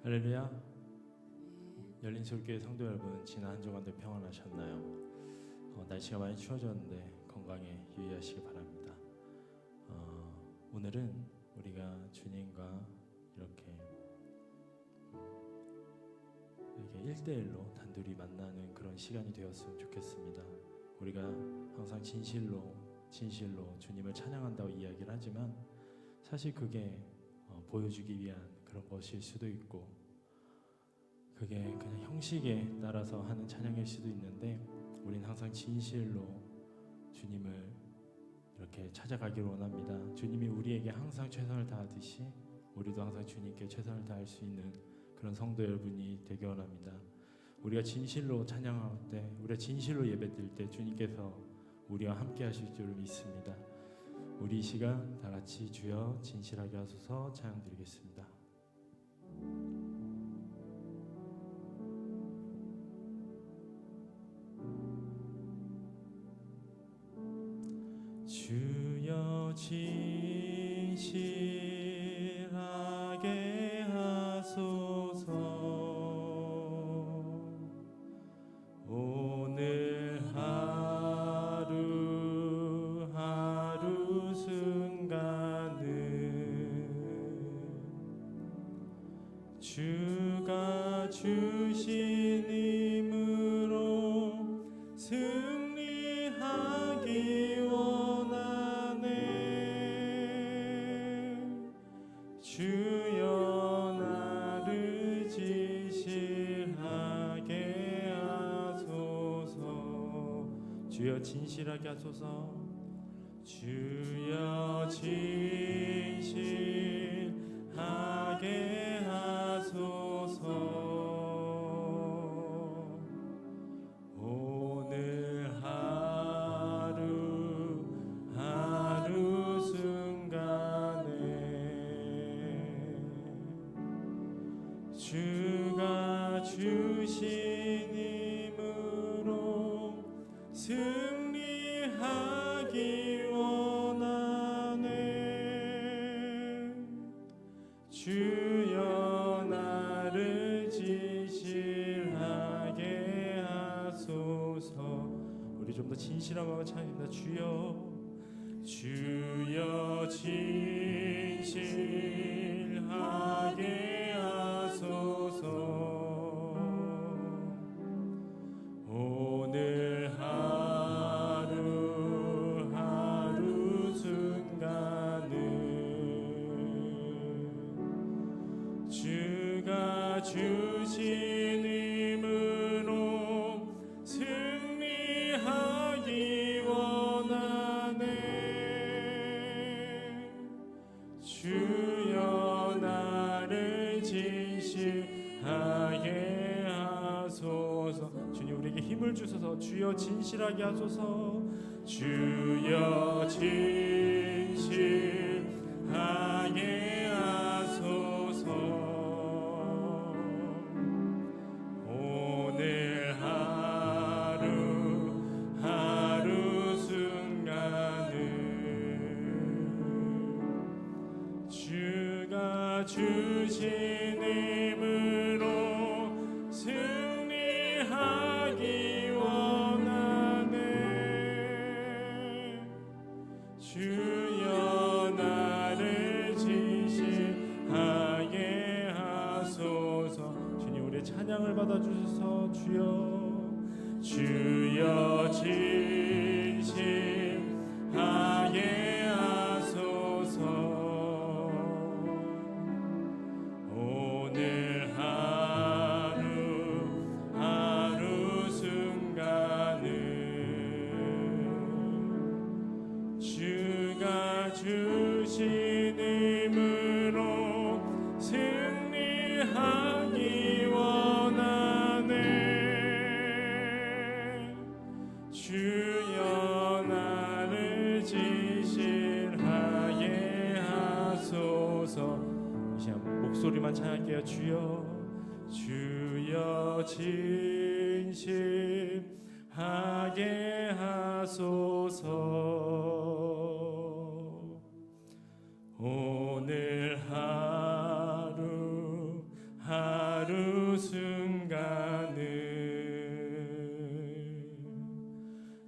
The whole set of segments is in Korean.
할렐루야. 열린솔교회 성도 여러분, 지난 한 주간도 평안하셨나요? 날씨가 많이 추워졌는데 건강에 유의하시기 바랍니다. 오늘은 우리가 주님과 이렇게 1대1로 단둘이 만나는 그런 시간이 되었으면 좋겠습니다. 우리가 항상 진실로 주님을 찬양한다고 이야기를 하지만 사실 그게 보여주기 위한 그런 것일 수도 있고 그게 그냥 형식에 따라서 하는 찬양일 수도 있는데 우리는 항상 진실로 주님을 이렇게 찾아가기를 원합니다. 주님이 우리에게 항상 최선을 다하듯이 우리도 항상 주님께 최선을 다할 수 있는 그런 성도 여러분이 되기 원합니다. 우리가 진실로 찬양할 때, 우리가 진실로 예배드릴 때 주님께서 우리와 함께 하실 줄 믿습니다. 우리 이 시간 다 같이 주여 진실하게 하소서 찬양 드리겠습니다. 주여 진실하게 하소서. 오늘 하루 순간은 주가 주신 힘으로 승리하기 원하네. 주여 나를 진실하게 하소서. 주여 진실하게 하소서. 주여 진실하게 하소서. 오늘 하루 순간에 주가 주신 힘으로 승리하기 원하네. 주여 나를 진실하게 하소서. 우리 좀 더 진실한 마음으로 찬양합니다. 주여 진실하게 하소서. 오늘 하루 순간은 주가 주신 힘으로 승리하기 원하네. 주여 나를 진실하게 하소서. 주님 우리에게 힘을 주소서. 주여 진실하게 하소서. 주여 진실하게 하소서. 오늘 하루 순간은 주가 주신 힘으로 승리하기 원하네. 주여 나를 진실하게 하소서. 주님 우리의 찬양을 받아주소서. 주여 진실하게 하소서. 오늘 하루 순간은 주가 주신 힘으로 승리하기 원하네. 주여 나를 진실하게 하소서. 이 시간 목소리만 찬양할게요. 주여 진실하게 하소서. 오늘 하루 주 순간을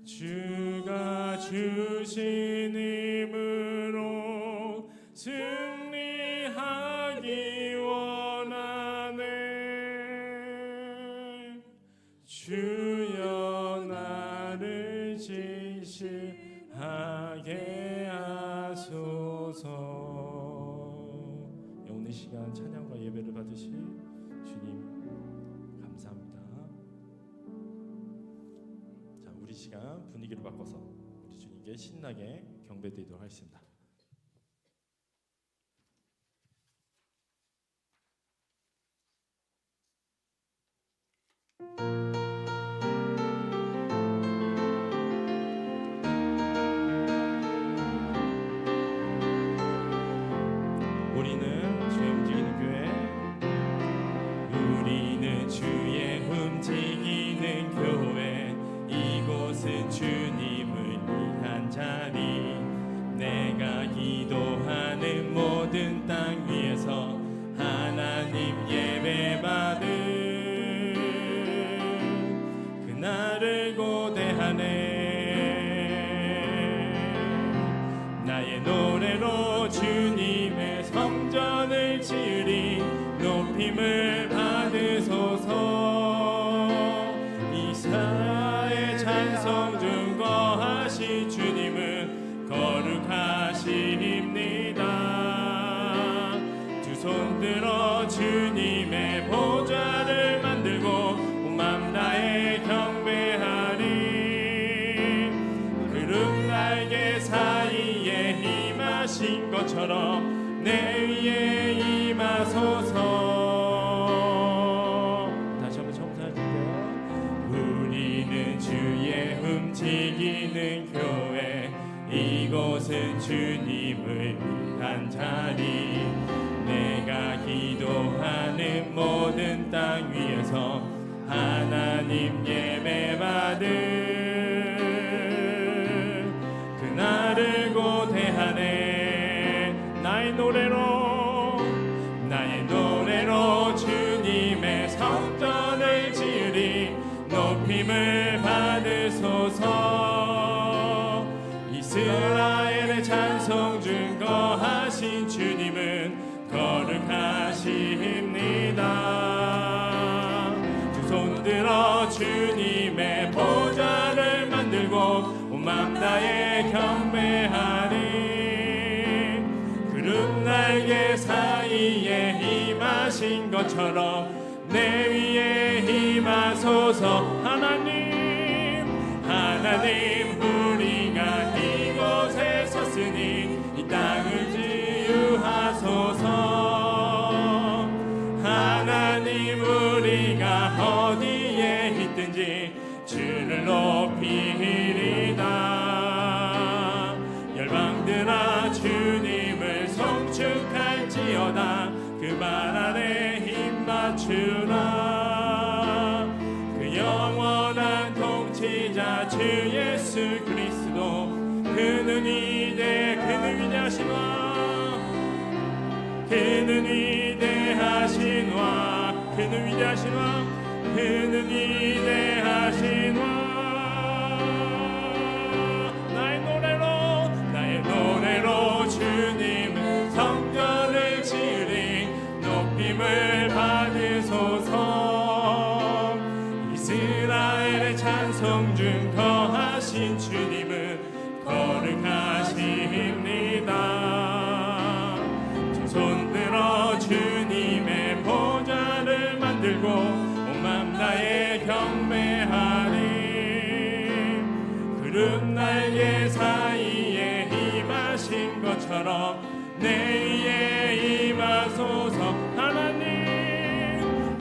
주가 주신 힘으로 승리하기 원하네. 주여 나를 진실하게 하소서. 오늘 시간 찬양과 예배를 받으실 주님 감사합니다. 자, 우리 시간 분위기를 바꿔서 우리 주님께 신나게 경배드리도록 하겠습니다. 우리는 주의 움직이는 교회, 우리는 주의 움직이는 교회. 이곳은 주님을 위한 자리. 내가 기도하는 모든 땅 위에서 하나님 예배받은 그날을 고대하네. 나의 노래로 주님의 성전을 지으리. 높임을 받으소서. 이스라엘 찬송 중 거하신 주님은 거룩하십니다. 두 손 들어 주님의 보좌를 만들고 온 맘 다해 경배하리. 구름 날개 사이에 임하신 것처럼 내 위에 임하소서. 다시 한번 청소해줄게요. 우리는 주의 움직이는 교회. 이곳은 주님을 위한 자리. 내가 기도하는 모든 땅 위에서 하나님 예배받은 그날을 고대하네. 나의 노래로 주님의 성전을 지으리. 높임을 받으소서. 이스라엘의 찬송 중 거하신 주님은 거룩하십니다. 두 손 들어 주님의 보좌를 만들고 온 맘 다해 경배하리. 구름 날개 사이에 임하신 것처럼 내 위에 임하소서. 하나님 우리가 이곳에 섰으니 이 땅을 치유하소서. 하나님 우리가 어디에 있든지 주를 높이리다. 열방들아 주님을 송축할지어다. 그 발 아래 힘 맞추라. 그 영원한 통치자 주 예수 그리스도. 그는 위대하시노라. 그는 위대하시노라. 그는 위대하시노라. 그는 위대하시노라. 나의 노래로 주님은 성전을 지으리. 높임을 받으소서. 이스라엘의 찬송 중 거하신 주님은 거룩하십니다. 두 손 들어 주님의 보좌를 만들고 온 맘 다해 경배하리. 구름 날개 사이에 임하신 것처럼 내 위에 임하소서.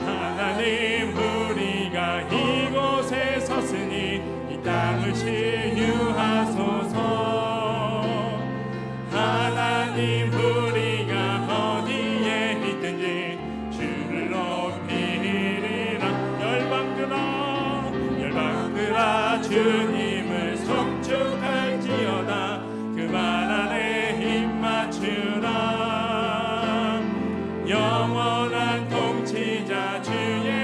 하나님 우리가 이곳에 섰으니 이 땅을 치유하소서. 하나님 우리가 어디에 있든지 주를 높이리라. 열방들아 주님을 송축할지어다. 그 발 아래 힘 맞추라. 영원한 통치자 주의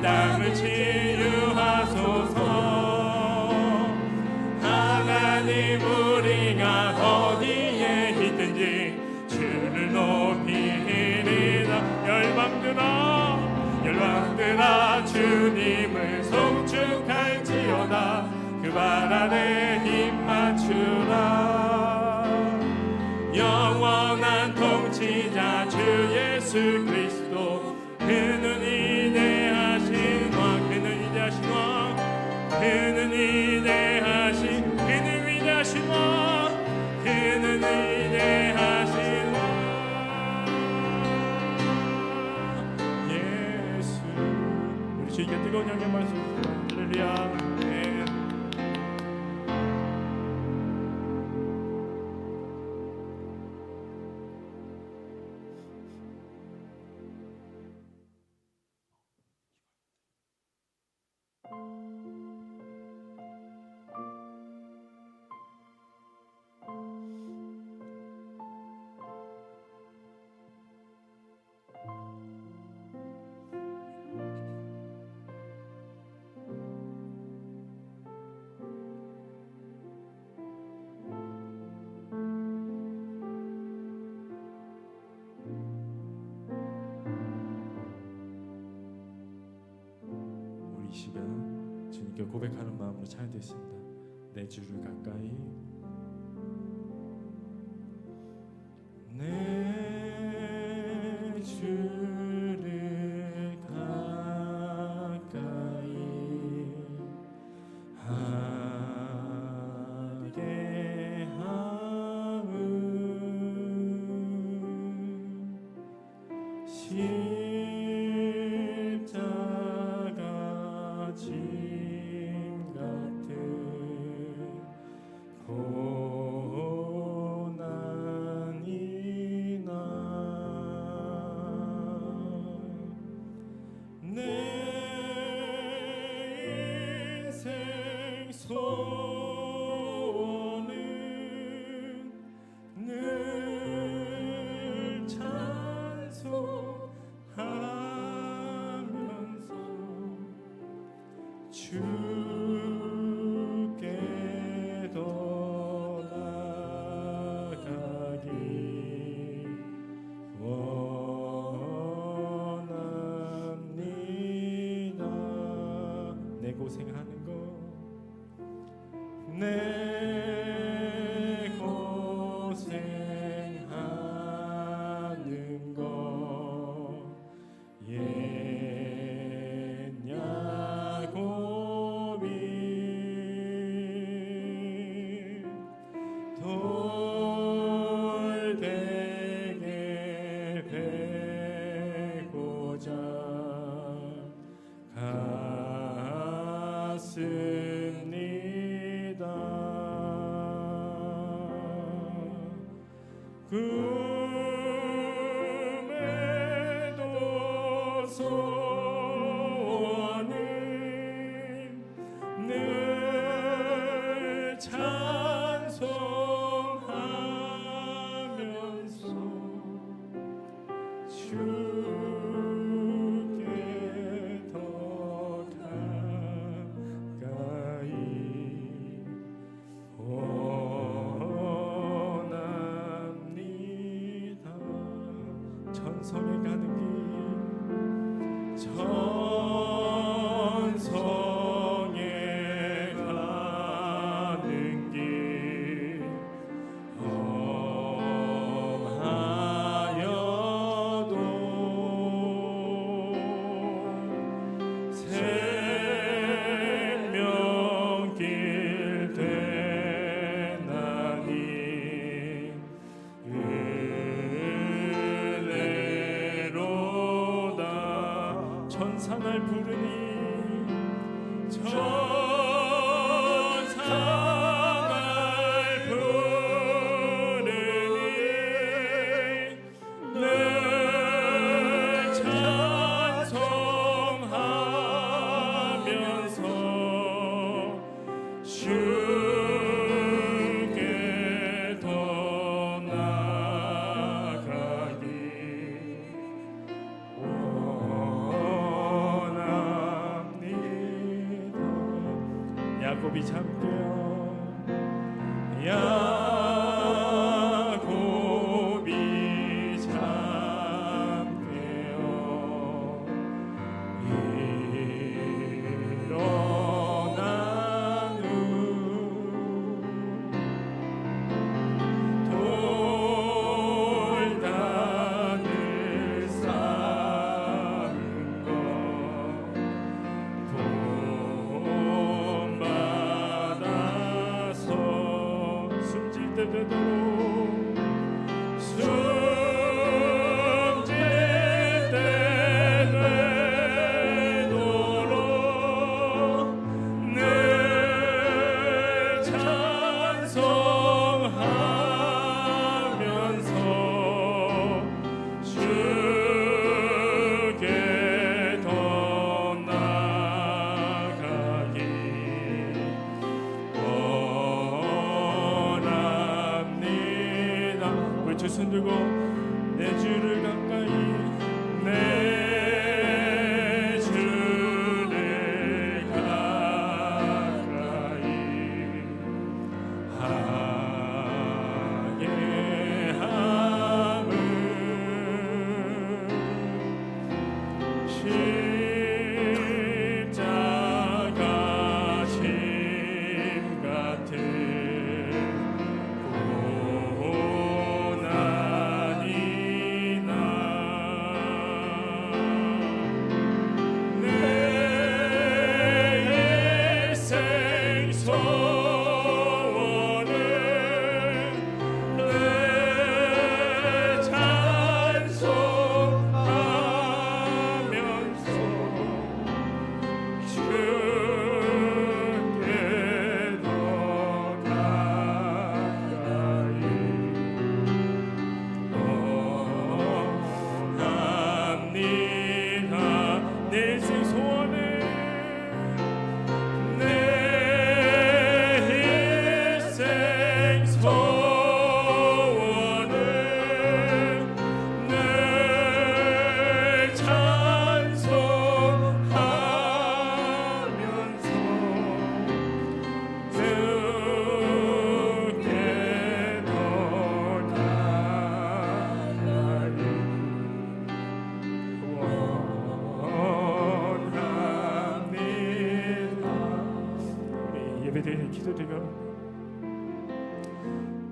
땅을 치유하소서. 하나님 우리가 어디에 있든지 주를 높이리라. 열방들아 주님을 송축할지어다. 그 발 아래 힘 맞추라. 영원한 통치자 주 예수 그리스도, 그는 위대하신 왕, 그는 위대하신 왕, 그는 위대하신, 그는 위대하신 왕, 그는 위대하신 왕 예수. 우리 주님께 뜨거운 영광 말씀. 할렐루야. 이 시간 주님께 고백하는 마음으로 찬양했습니다. 내 주를 가까이, 내 주를 가까이 하게 하음 짐 같은 고난이나 내 인생 소원은 늘 찬송하면서 주께 더 나아가기 원합니다. 내 고생하는 것, 내 고생하는 것 돌베개 베고자 갔습니다. 꿈에도 소원은 늘 찬송하면서 주께 더 가까이 원합니다. 전성에 가는 길, 전성에 가는 길 험하여도 생명길 되나니 은혜로다. 천상을 부르니 천상을 부르니 늘 찬송하면서 주께 더 나아가기 원합니다. 야곱이 잡되어 야곱이 잡되어 일어난 후 돌단을 쌓은 것 본받아서 숨질 때 되도록 숨질 때 되도록 늘 찬송하면서 주께 더 나아가기 원합니다. 우리 두 손 들고 내 주를 가까이 내 주를 가까이 하게 함은 십자가 심 같은 고난이나 내 일생 소원을 내 찬송하면서 주께 더 가까이 원합니다. 내 일생 소원을 내 일생 소원을 늘 찬송하면서 주께 더 가까이 원합니다. 우리 예배드리는 기도드려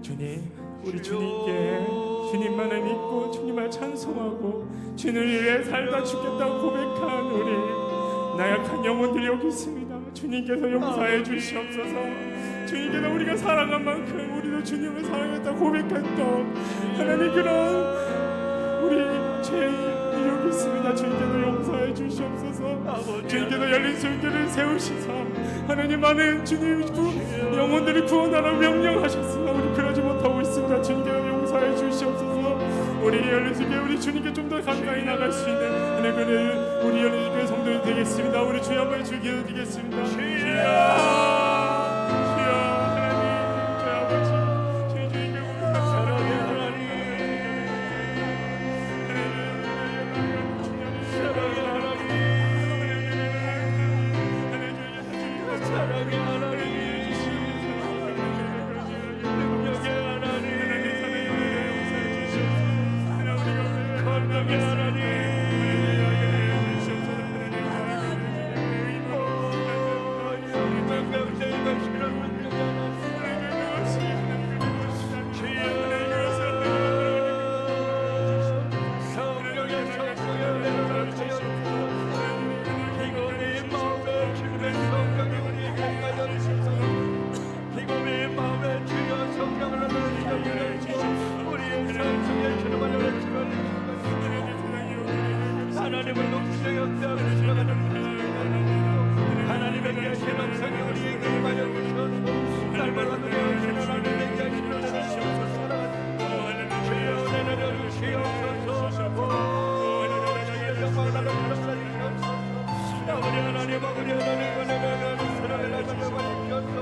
주님, 우리 주님께 주님만을 믿고 주님을 찬송하고 주님을 위해 살다 죽겠다고 고백한 우리 나약한 영혼들이 여기 있습니다. 주님께서 용서해 주시옵소서. 주님께서 우리가 사랑한 만큼 우리도 주님을 사랑했다 고백했던 하나님 그런 우리 죄인이 여기 있습니다. 주님께서 용서해 주시옵소서. 주님께서 열린 손길을 세우시사 하나님 많은 주님 영혼들이 구원하라 명령하셨으나 우리 그러지 못하고 있습니다. 주님께서 용서해 주시옵소서. 우리 열린 손길 우리 주님께 좀 더 가까이 나갈 수 있는 하나님 그는 우리 열린 손길 성도이 되겠습니다. 우리 주여 한번 주기도 드리겠습니다. 주여 하나님 저희 아버지 저희 주님께 사랑의 하나님 사랑의 하나님 사랑의 하나님 능력의 하나님 건강의 하나님 하나님을 높이 역사하시는 하나님의 신앙성이 우리에게 임하여 주셔서 날마다 누려오시는 하나님에게 신뢰하시옵소서. 주여 내려 주시옵소서. 영광을 나눠 주시옵소서. 아버지 하나님 아버지 하나님 사랑을 나눠 주시옵소서.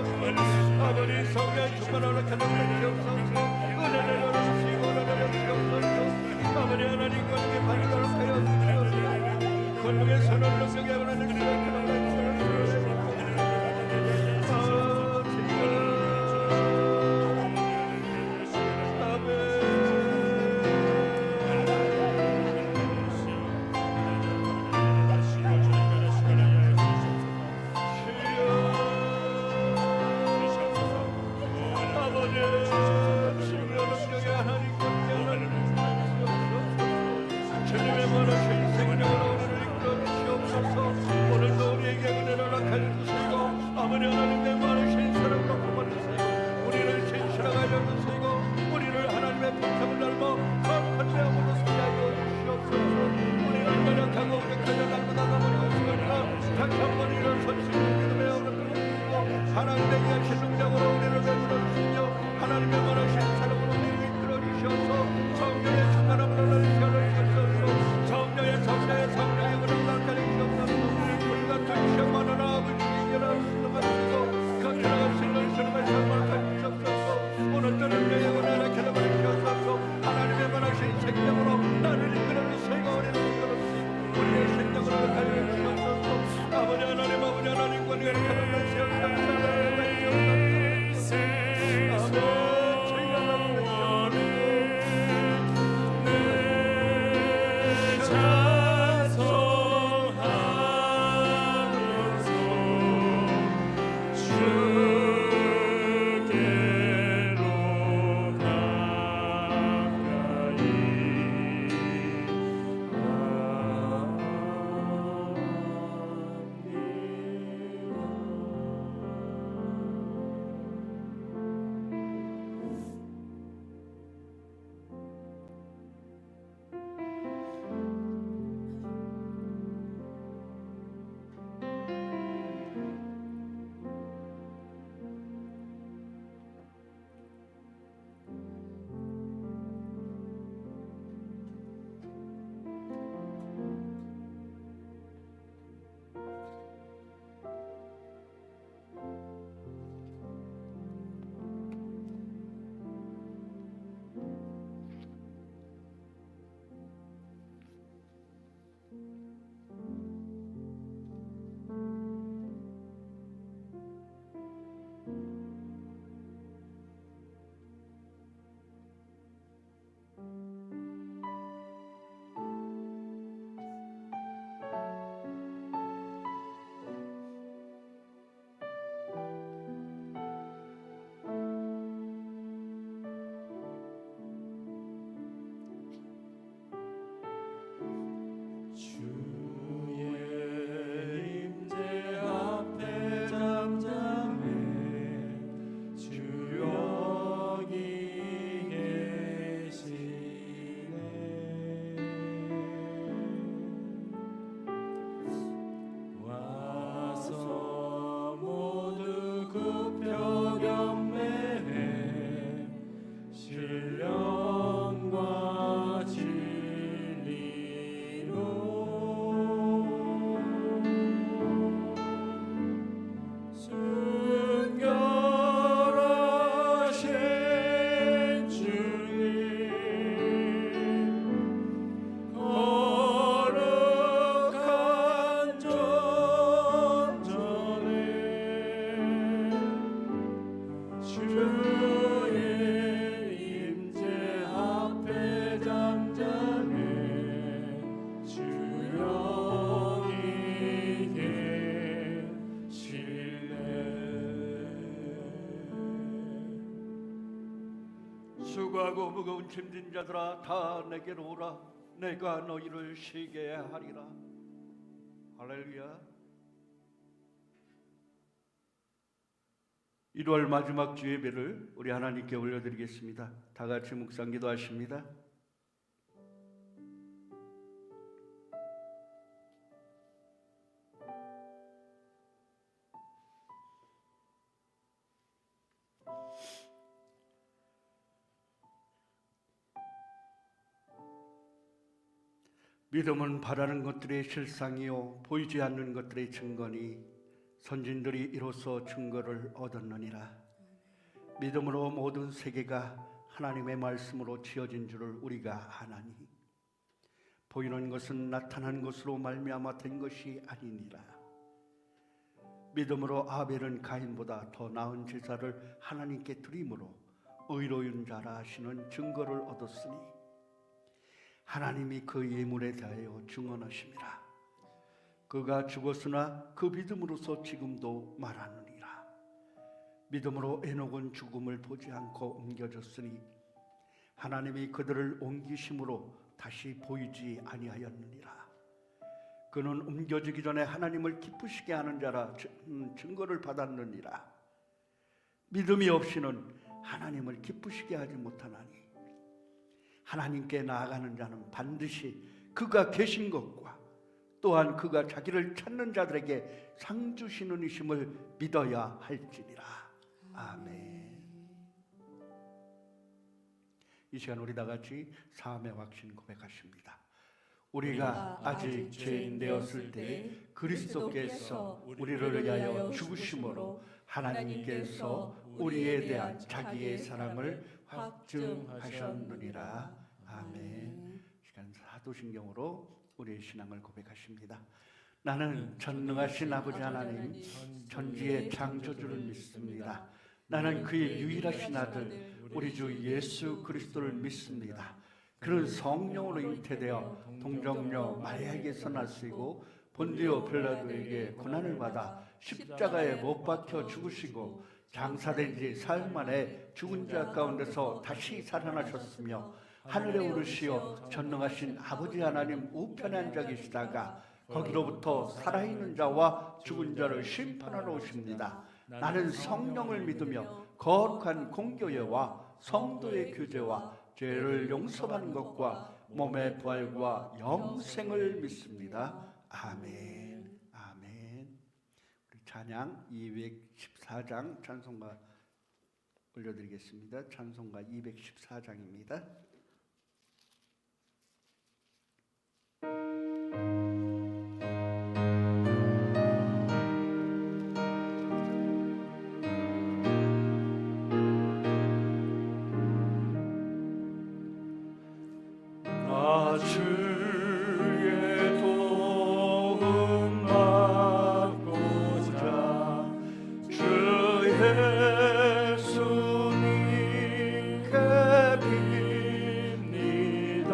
아버지 성령 충만하라 하나님 주옵소서. 은혜를 주시고 은혜를 주옵소서. 아버지 하나님과 함께 발걸음하여 주시옵소서. 권능의 선을 능력의 하나님 주옵소서. 생명으로 나를 이끌어주시고 우리를 이끌어주시고 우리의 생명으로 달려 주옵소서. 아버지 하나님 아버지 하나님 권위를 수고하고 무거운 짐진 자들아 다 내게로 오라. 내가 너희를 쉬게 하리라. 할렐루야. 1월 마지막 주 예배를 우리 하나님께 올려드리겠습니다. 다 같이 묵상 기도하십니다. 믿음은 바라는 것들의 실상이요 보이지 않는 것들의 증거니 선진들이 이로써 증거를 얻었느니라. 믿음으로 모든 세계가 하나님의 말씀으로 지어진 줄을 우리가 아나니 보이는 것은 나타난 것으로 말미암아 된 것이 아니니라. 믿음으로 아벨은 가인보다 더 나은 제사를 하나님께 드림으로 의로운 자라 하시는 증거를 얻었으니 하나님이 그 예물에 대하여 증언하심이라. 그가 죽었으나 그 믿음으로서 지금도 말하느니라. 믿음으로 에녹은 죽음을 보지 않고 옮겨졌으니 하나님이 그들을 옮기심으로 다시 보이지 아니하였느니라. 그는 옮겨지기 전에 하나님을 기쁘시게 하는 자라 증거를 받았느니라. 믿음이 없이는 하나님을 기쁘시게 하지 못하나니 하나님께 나아가는 자는 반드시 그가 계신 것과 또한 그가 자기를 찾는 자들에게 상 주시는 이심을 믿어야 할지니라. 아멘. 이 시간 우리 다 같이 사함의 확신 고백하십니다. 우리가 아직 죄인 되었을 때 그리스도께서 우리를 위하여 죽으심으로 하나님께서 우리에 대한 자기의 사랑을 확증하셨느니라. 아멘. 사도신경으로 우리의 신앙을 고백하십니다. 나는 전능하신 아버지 하나님 전지의 창조주를 믿습니다. 나는 그의 유일하신 아들 우리 주 예수 그리스도를 믿습니다. 그는 성령으로 잉태되어 동정녀 마리아에게서 나시고 본디오 빌라도에게 고난을 받아 십자가에 못 박혀 죽으시고 장사된 지 사흘 만에 죽은 자 가운데서 다시 살아나셨으며 하늘에 오르시어 전능하신 아버지 하나님 우편에 앉아 계시다가 거기로부터 살아있는 자와 죽은 자를 심판하러 오십니다. 나는 성령을 믿으며 거룩한 공교회와 성도의 교제와 죄를 용서받는 것과 몸의 부활과 영생을 믿습니다. 아멘. 아멘. 우리 찬양 214장 찬송가 올려드리겠습니다. 찬송가 214장입니다. 주의 도움 받고자 주 예수님께 빕니다.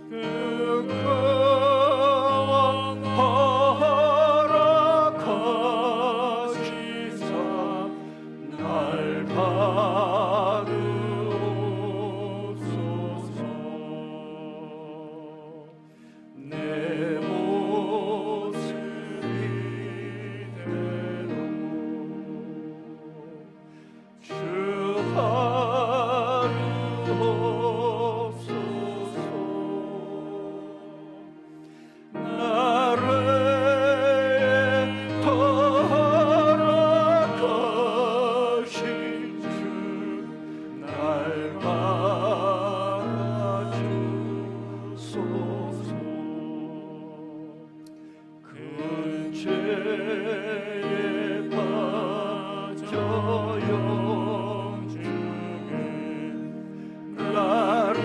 그 허락하시사 날 받으옵소서. 내 모습 이대로 주 받으옵소서. 나를 허락하신 주 날 받아주소서. 큰 죄에 빠져 영중에 나를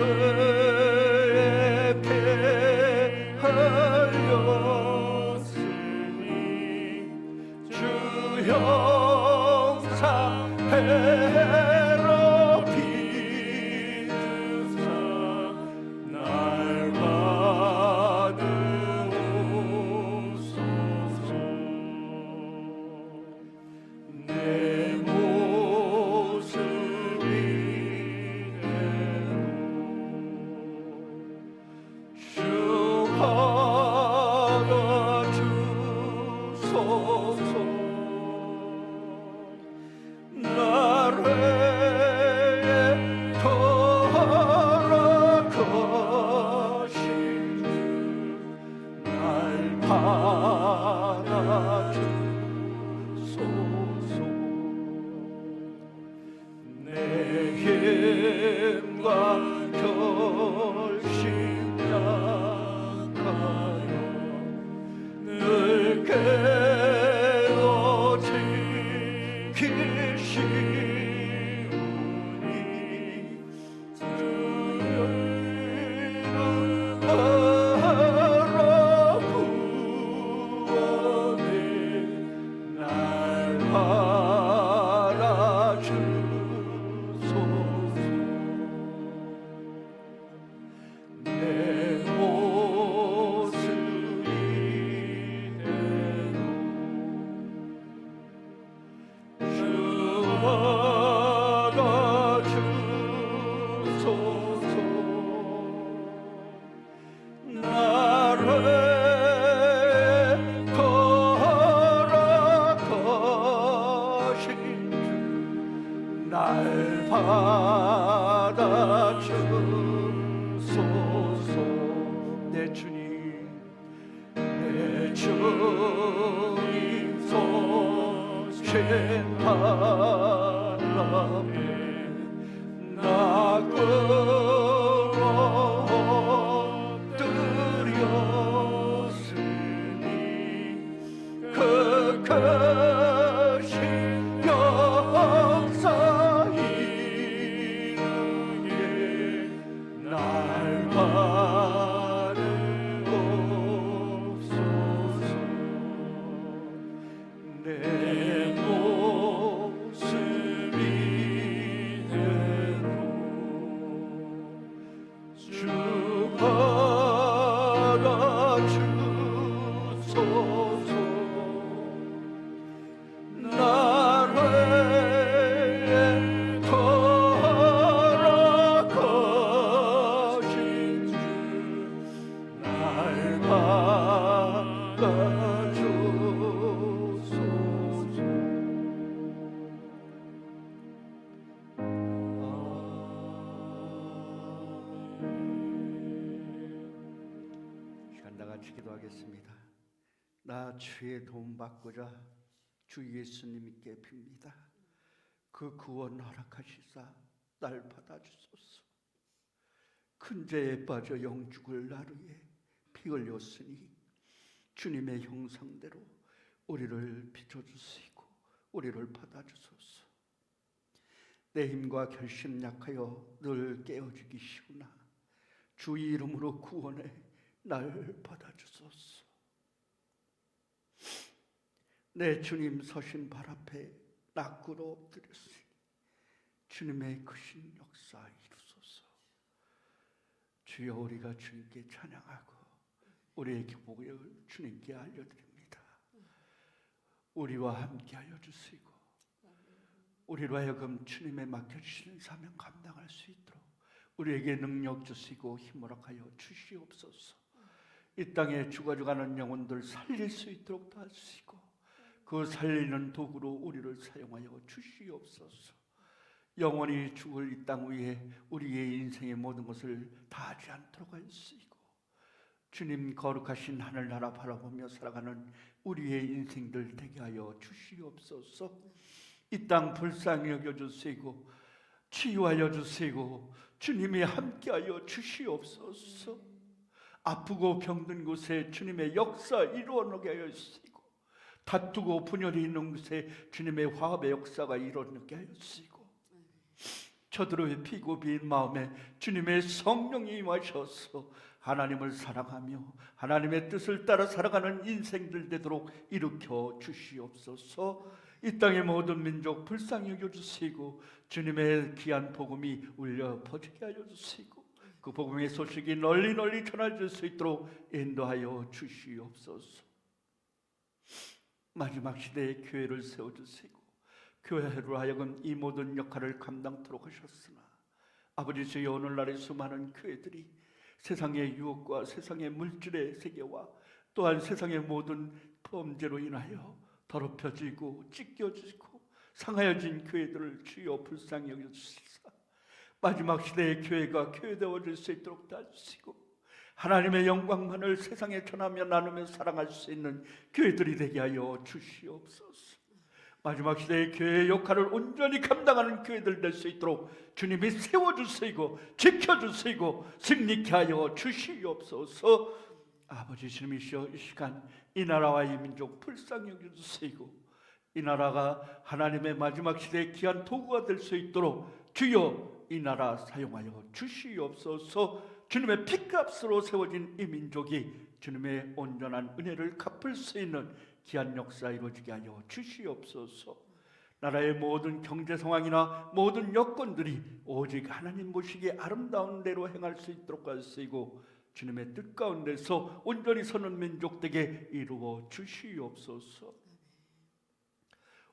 패하였으니 주 형상 괴롭히사 날 받으옵소서. 내 모습 이대로 주 받아주소서. 나를 허락하신 주 날 받아주소서. 내 힘과 결심 약하여 늘 깨어지기시우니 주의 이름 바라 구원해 날 받아주소서. 내 모습 이대로 주 받아주소서. 나를 허락하신 주 날 받아주소서. 같이 기도하겠습니다. 나 주의 도움 받고자 주 예수님께 빕니다. 그 구원 허락하시사 날 받아주소서. 큰 죄에 빠져 영죽을 나루에 피 흘렸으니 주님의 형상대로 우리를 비춰주시고 우리를 받아주소서. 내 힘과 결심 약하여 늘 깨어지기 쉬우나 주 이름으로 구원해 날 받아주소서. 내 주님 서신 발 앞에 납구로 엎드렸으니 주님의 크신 역사 이루소서. 주여, 우리가 주님께 찬양하고 우리의 교복을 주님께 알려드립니다. 우리와 함께 하여 주시고 우리로 하여금 주님의 맡겨주시는 사명 감당할 수 있도록 우리에게 능력 주시고 힘 허락하여 주시옵소서. 이 땅에 죽어가는 영혼들 살릴 수 있도록 도와주시고 그 살리는 도구로 우리를 사용하여 주시옵소서. 영원히 죽을 이 땅 위에 우리의 인생의 모든 것을 다하지 않도록 하시고 주님 거룩하신 하늘나라 바라보며 살아가는 우리의 인생들 되게 하여 주시옵소서. 이 땅 불쌍히 여겨주시고 치유하여 주시고 주님이 함께하여 주시옵소서. 아프고 병든 곳에 주님의 역사 이루어내게 하여 주시고 다투고 분열이 있는 곳에 주님의 화합의 역사가 이루어내게 하여 주시고 저들의 피고 빈 마음에 주님의 성령이 임하셔서 하나님을 사랑하며 하나님의 뜻을 따라 살아가는 인생들 되도록 일으켜 주시옵소서. 이 땅의 모든 민족 불쌍히 여겨주시고 주님의 귀한 복음이 울려 퍼지게 하여 주시고 그 복음의 소식이 널리 널리 전해질 수 있도록 인도하여 주시옵소서. 마지막 시대에 교회를 세워주시고 교회로 하여금 이 모든 역할을 감당토록 하셨으나 아버지 주여, 오늘날의 수많은 교회들이 세상의 유혹과 세상의 물질의 세계와 또한 세상의 모든 범죄로 인하여 더럽혀지고 찢겨지고 상하여진 교회들을 주여 불쌍히 여겨주시사 마지막 시대의 교회가 교회되어질 수 있도록 도와주시고 하나님의 영광만을 세상에 전하며 나누며 사랑할 수 있는 교회들이 되게 하여 주시옵소서. 마지막 시대의 교회의 역할을 온전히 감당하는 교회들 될 수 있도록 주님이 세워주시고 지켜주시고 승리케 하여 주시옵소서. 아버지 주님이시여, 이 시간 이 나라와 이 민족 불쌍히 여겨주시고 이 나라가 하나님의 마지막 시대의 귀한 도구가 될 수 있도록 주여 이 나라 사용하여 주시옵소서. 주님의 피값으로 세워진 이 민족이 주님의 온전한 은혜를 갚을 수 있는 귀한 역사 이루어지게 하여 주시옵소서. 나라의 모든 경제 상황이나 모든 여건들이 오직 하나님 보시기에 아름다운 대로 행할 수 있도록 하시고 주님의 뜻 가운데서 온전히 서는 민족 되게 이루어 주시옵소서.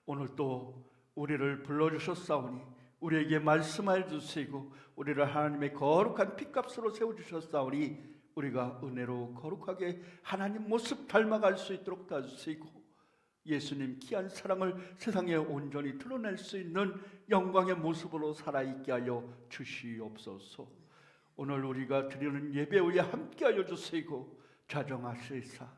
오늘 또 우리를 불러주셨사오니 우리에게 말씀해 주시고 우리를 하나님의 거룩한 피값으로 세워주셨사오니 우리가 은혜로 거룩하게 하나님 모습 닮아갈 수 있도록 도와주시고 예수님 귀한 사랑을 세상에 온전히 드러낼 수 있는 영광의 모습으로 살아있게 하여 주시옵소서. 오늘 우리가 드리는 예배 후에 함께하여 주시고 자정하시사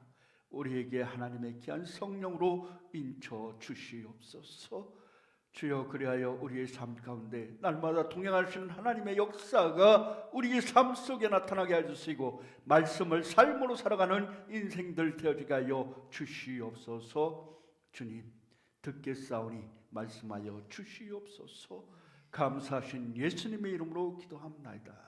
우리에게 하나님의 귀한 성령으로 인쳐 주시옵소서. 주여, 그리하여 우리의 삶 가운데 날마다 동행하시는 하나님의 역사가 우리의 삶 속에 나타나게 해주시고 말씀을 삶으로 살아가는 인생들 되어지게 하여 주시옵소서. 주님, 듣겠사오니 말씀하여 주시옵소서. 감사하신 예수님의 이름으로 기도합나이다.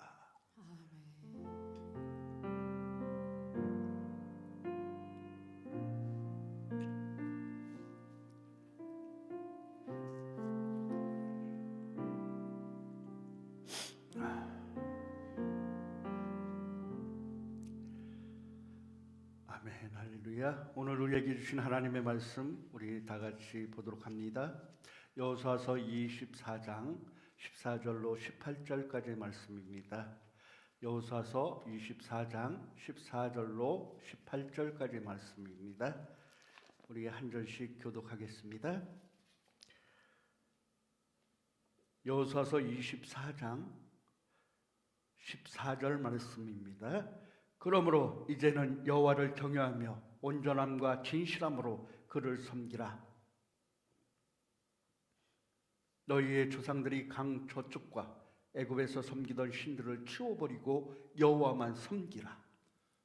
아멘, 할렐루야. 오늘 우리에게 주신 하나님의 말씀 우리 다 같이 보도록 합니다. 여호수아서 24장 14절로 18절까지의 말씀입니다. 여호수아서 24장 14절로 18절까지의 말씀입니다. 우리 한 절씩 교독하겠습니다. 여호수아서 24장 14절 말씀입니다. 그러므로 이제는 여호와를 경외하며 온전함과 진실함으로 그를 섬기라. 너희의 조상들이 강 저쪽과 애굽에서 섬기던 신들을 치워버리고 여호와만 섬기라.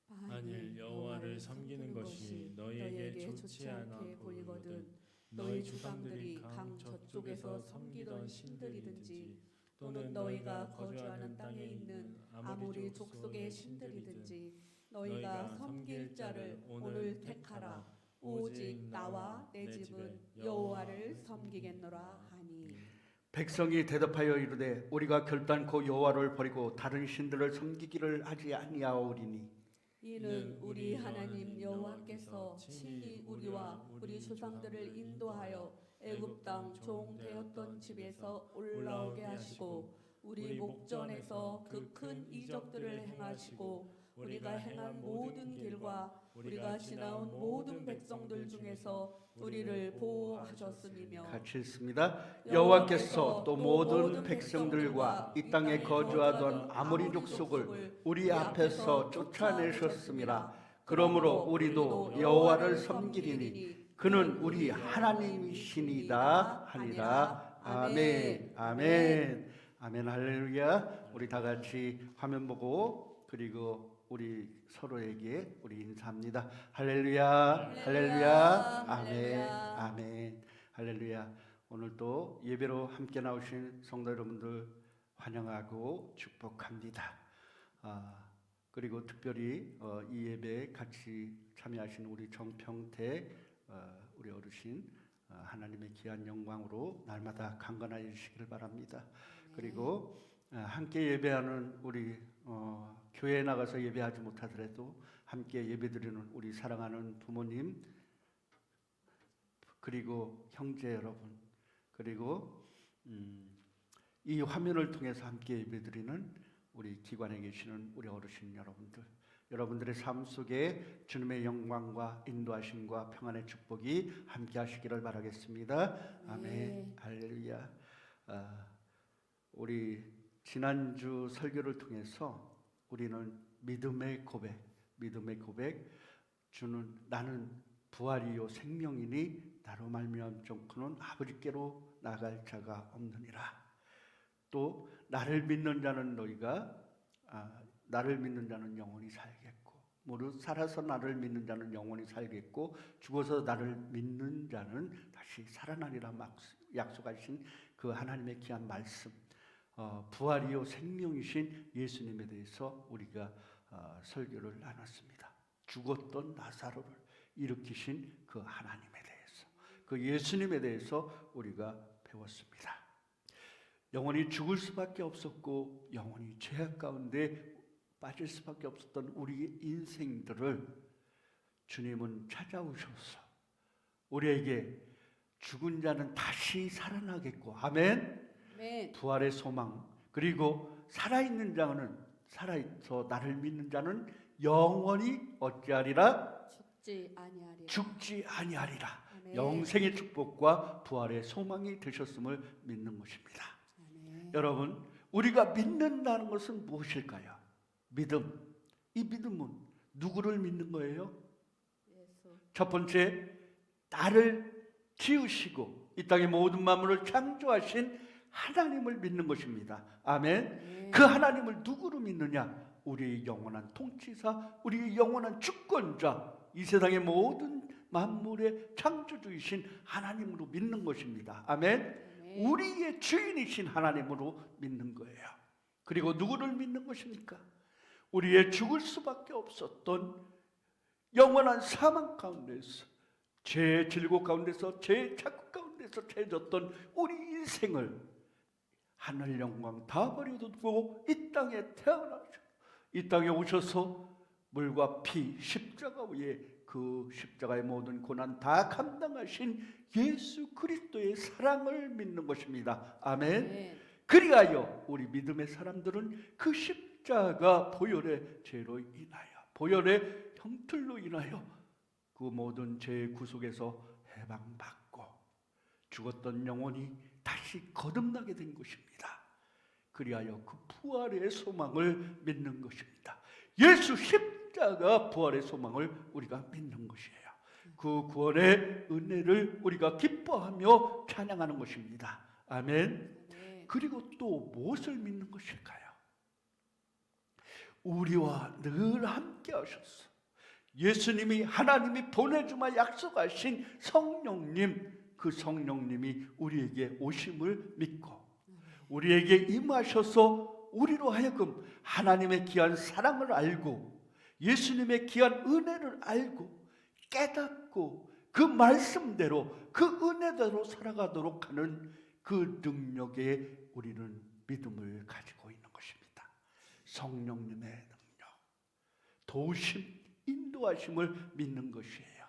만일 여호와를 섬기는 것이 너희에게 좋지 않아 보이거든 너희 조상들이 강 저쪽에서 섬기던 신들이든지 또는 너희가 거주하는 땅에 있는 아모리 족속의 신들이든지 너희가 섬길 자를 오늘 택하라. 오직 나와 내 집은 여호와를 섬기겠노라 하니. 백성이 대답하여 이르되 우리가 결단코 여호와를 버리고 다른 신들을 섬기기를 하지 아니하오리니 이는 우리 하나님 여호와께서 친히 우리와 우리 조상들을 인도하여 애굽 땅 종 되었던 집에서 올라오게 하시고 우리 목전에서 그 큰 이적들을 행하시고 우리가 행한 모든 길과 우리가 지나온 모든 백성들 중에서 우리를 보호하셨음이며. 같이 읽습니다. 여호와께서 또 모든 백성들과 이 땅에 거주하던 아모리 족속을 우리 앞에서 쫓아내셨음이라. 그러므로 우리도 여호와를 섬기리니 그는 우리 하나님이시니이다 하니라. 아멘. 아멘. 아멘. 할렐루야. 우리 다 같이 화면 보고 그리고 우리 서로에게 우리 인사합니다. 할렐루야. 할렐루야. 아멘. 아멘. 할렐루야. 오늘 또 예배로 함께 나오신 성도 여러분들 환영하고 축복합니다. 그리고 특별히 이 예배에 같이 참여하신 우리 정평태 우리 어르신 하나님의 귀한 영광으로 날마다 강건하여 주시기를 바랍니다. 그리고 함께 예배하는 우리 교회에 나가서 예배하지 못하더라도 함께 예배드리는 우리 사랑하는 부모님 그리고 형제 여러분 그리고 이 화면을 통해서 함께 예배드리는 우리 기관에 계시는 우리 어르신 여러분들의 삶 속에 주님의 영광과 인도하심과 평안의 축복이 함께 하시기를 바라겠습니다. 아멘. 할렐루야. 우리 지난주 설교를 통해서 우리는 믿음의 고백 주는 나는 부활이요 생명이니 나로 말미암 종크는 아버지께로 나갈 자가 없느니라. 또 나를 믿는 자는 나를 믿는 자는 영원히 살겠고 무릇 살아서 나를 믿는 자는 영원히 살겠고 죽어서 나를 믿는 자는 다시 살아나리라 약속하신 그 하나님의 귀한 말씀 부활이요 생명이신 예수님에 대해서 우리가 설교를 나눴습니다. 죽었던 나사로를 일으키신 그 하나님에 대해서 그 예수님에 대해서 우리가 배웠습니다. 영원히 죽을 수밖에 없었고 영원히 죄악 가운데 빠질 수밖에 없었던 우리의 인생들을 주님은 찾아오셔서 우리에게 죽은 자는 다시 살아나겠고 아멘. 부활의 소망 그리고 살아있는 자는 살아있어 나를 믿는 자는 영원히 어찌하리라? 죽지 아니하리라. 아멘. 영생의 축복과 부활의 소망이 되셨음을 믿는 것입니다. 아멘. 여러분 우리가 믿는다는 것은 무엇일까요? 믿음. 이 믿음은 누구를 믿는 거예요? 예수. 첫 번째 나를 지으시고 이 땅의 모든 만물을 창조하신 하나님을 믿는 것입니다. 아멘. 그 하나님을 누구로 믿느냐? 우리의 영원한 통치사, 우리의 영원한 주권자, 이 세상의 모든 만물의 창조주이신 하나님으로 믿는 것입니다. 아멘. 우리의 주인이신 하나님으로 믿는 거예요. 그리고 누구를 믿는 것입니까? 우리의 죽을 수밖에 없었던 영원한 사망 가운데서 죄의 질고 가운데서 죄의 착각 가운데서 죄졌던 우리 인생을 하늘 영광 다 버려두고 이 땅에 태어나셔 이 땅에 오셔서 물과 피 십자가 위에 그 십자가의 모든 고난 다 감당하신 예수 그리스도의 사랑을 믿는 것입니다. 아멘. 그리하여 우리 믿음의 사람들은 그 십자가 보혈의 죄로 인하여 보혈의 형틀로 인하여 그 모든 죄의 구속에서 해방받고 죽었던 영혼이 다시 거듭나게 된 것입니다. 그리하여 그 부활의 소망을 믿는 것입니다. 예수 십자가 부활의 소망을 우리가 믿는 것이에요. 그 구원의 은혜를 우리가 기뻐하며 찬양하는 것입니다. 아멘. 네. 그리고 또 무엇을 믿는 것일까요? 우리와 늘 함께 하셨어. 예수님이 하나님이 보내주마 약속하신 성령님, 그 성령님이 우리에게 오심을 믿고 우리에게 임하셔서 우리로 하여금 하나님의 귀한 사랑을 알고 예수님의 귀한 은혜를 알고 깨닫고 그 말씀대로 그 은혜대로 살아가도록 하는 그 능력에 우리는 믿음을 가지고 있는 것입니다. 성령님의 능력, 도우심, 인도하심을 믿는 것이에요.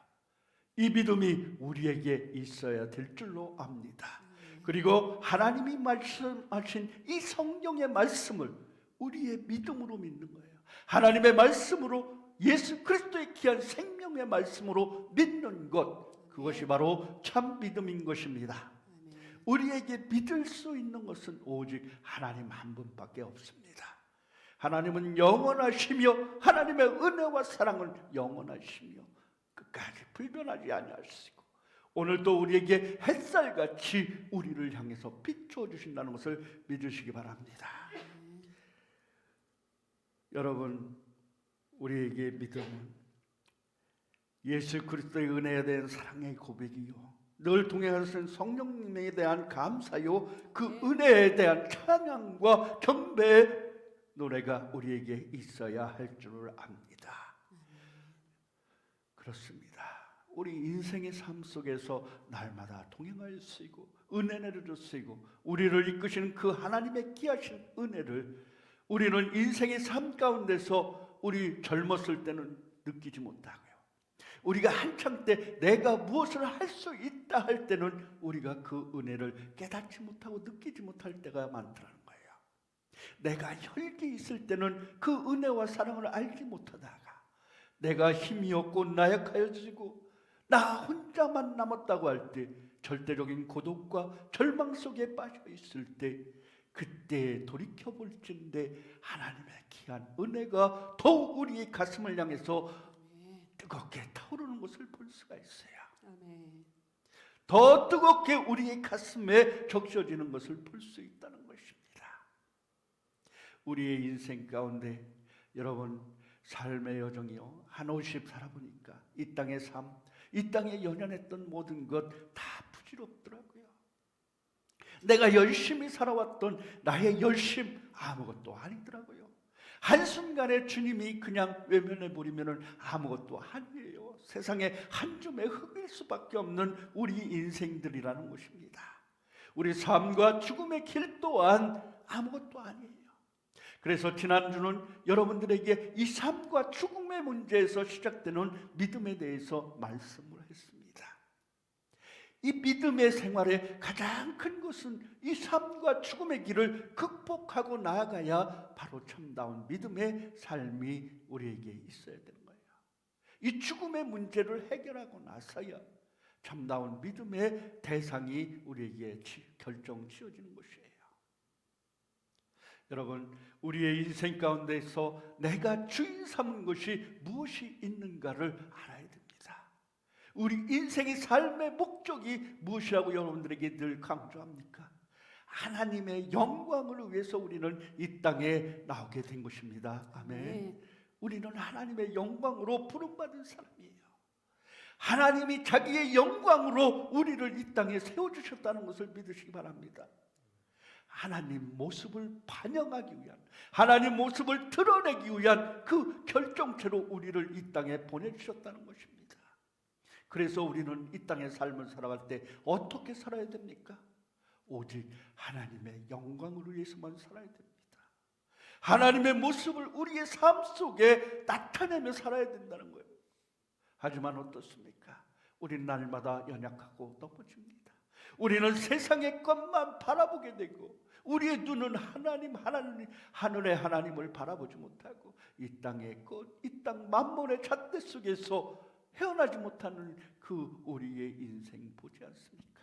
이 믿음이 우리에게 있어야 될 줄로 압니다. 그리고 하나님이 말씀하신 이 성령의 말씀을 우리의 믿음으로 믿는 거예요. 하나님의 말씀으로 예수 그리스도의 귀한 생명의 말씀으로 믿는 것, 그것이 바로 참 믿음인 것입니다. 우리에게 믿을 수 있는 것은 오직 하나님 한 분밖에 없습니다. 하나님은 영원하시며 하나님의 은혜와 사랑은 영원하시며 끝까지 불변하지 아니하시고 오늘도 우리에게 햇살같이 우리를 향해서 비추어 주신다는 것을 믿으시기 바랍니다. 여러분, 우리에게 믿음은 예수 그리스도의 은혜에 대한 사랑의 고백이요, 늘 동행하시는 성령님에 대한 감사요, 그 은혜에 대한 찬양과 경배의 노래가 우리에게 있어야 할 줄을 압니다. 그렇습니다. 우리 인생의 삶 속에서 날마다 동행하여 쓰이고 은혜를 쓰이고 우리를 이끄시는 그 하나님의 귀하신 은혜를 우리는 인생의 삶 가운데서 우리 젊었을 때는 느끼지 못하고요, 우리가 한창 때 내가 무엇을 할 수 있다 할 때는 우리가 그 은혜를 깨닫지 못하고 느끼지 못할 때가 많더라는 거예요. 내가 혈기 있을 때는 그 은혜와 사랑을 알지 못하다가 내가 힘이 없고 나약하여지고 나 혼자만 남았다고 할 때, 절대적인 고독과 절망 속에 빠져 있을 때, 그때 돌이켜볼 텐데 하나님의 귀한 은혜가 더욱 우리의 가슴을 향해서 뜨겁게 타오르는 것을 볼 수가 있어요. 더 뜨겁게 우리의 가슴에 적셔지는 것을 볼 수 있다는 것입니다. 우리의 인생 가운데 여러분, 삶의 여정이요, 한 50 살아보니까 이 땅의 삶, 이 땅에 연연했던 모든 것 다 부질없더라고요. 내가 열심히 살아왔던 나의 열심 아무것도 아니더라고요. 한순간에 주님이 그냥 외면해버리면 아무것도 아니에요. 세상에 한 줌의 흙일 수밖에 없는 우리 인생들이라는 것입니다. 우리 삶과 죽음의 길 또한 아무것도 아니에요. 그래서 지난주는 여러분들에게 이 삶과 죽음의 문제에서 시작되는 믿음에 대해서 말씀을 했습니다. 이 믿음의 생활의 가장 큰 것은 이 삶과 죽음의 길을 극복하고 나아가야 바로 참다운 믿음의 삶이 우리에게 있어야 되는 거예요. 이 죽음의 문제를 해결하고 나서야 참다운 믿음의 대상이 우리에게 결정 지어지는 것이에요. 여러분, 우리의 인생 가운데서 내가 주인 삼은 것이 무엇이 있는가를 알아야 됩니다. 우리 인생의 삶의 목적이 무엇이라고 여러분들에게 늘 강조합니까? 하나님의 영광을 위해서 우리는 이 땅에 나오게 된 것입니다. 아멘. 우리는 하나님의 영광으로 부름받은 사람이에요. 하나님이 자기의 영광으로 우리를 이 땅에 세워주셨다는 것을 믿으시기 바랍니다. 하나님 모습을 반영하기 위한, 하나님 모습을 드러내기 위한 그 결정체로 우리를 이 땅에 보내주셨다는 것입니다. 그래서 우리는 이 땅의 삶을 살아갈 때 어떻게 살아야 됩니까? 오직 하나님의 영광을 위해서만 살아야 됩니다. 하나님의 모습을 우리의 삶 속에 나타내며 살아야 된다는 거예요. 하지만 어떻습니까? 우리는 날마다 연약하고 넘어집니다. 우리는 세상의 것만 바라보게 되고 우리의 눈은 하늘의 하나님을 바라보지 못하고 이 땅의 것, 이 땅 만몬의 잣대 속에서 헤어나지 못하는 그 우리의 인생 보지 않습니까?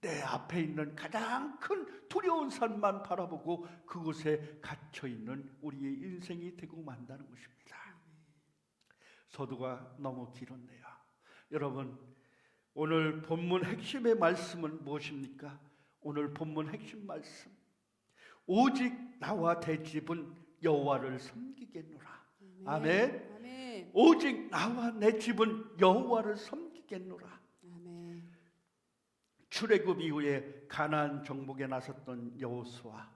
내 앞에 있는 가장 큰 두려운 산만 바라보고 그곳에 갇혀있는 우리의 인생이 되고 만다는 것입니다. 서두가 너무 길었네요. 여러분, 오늘 본문 핵심의 말씀은 무엇입니까? 오늘 본문 핵심 말씀, 오직 나와 내 집은 여호와를 섬기겠노라. 아멘. 아멘. 오직 나와 내 집은 여호와를 섬기겠노라. 아멘. 출애굽 이후에 가나안 정복에 나섰던 여호수아,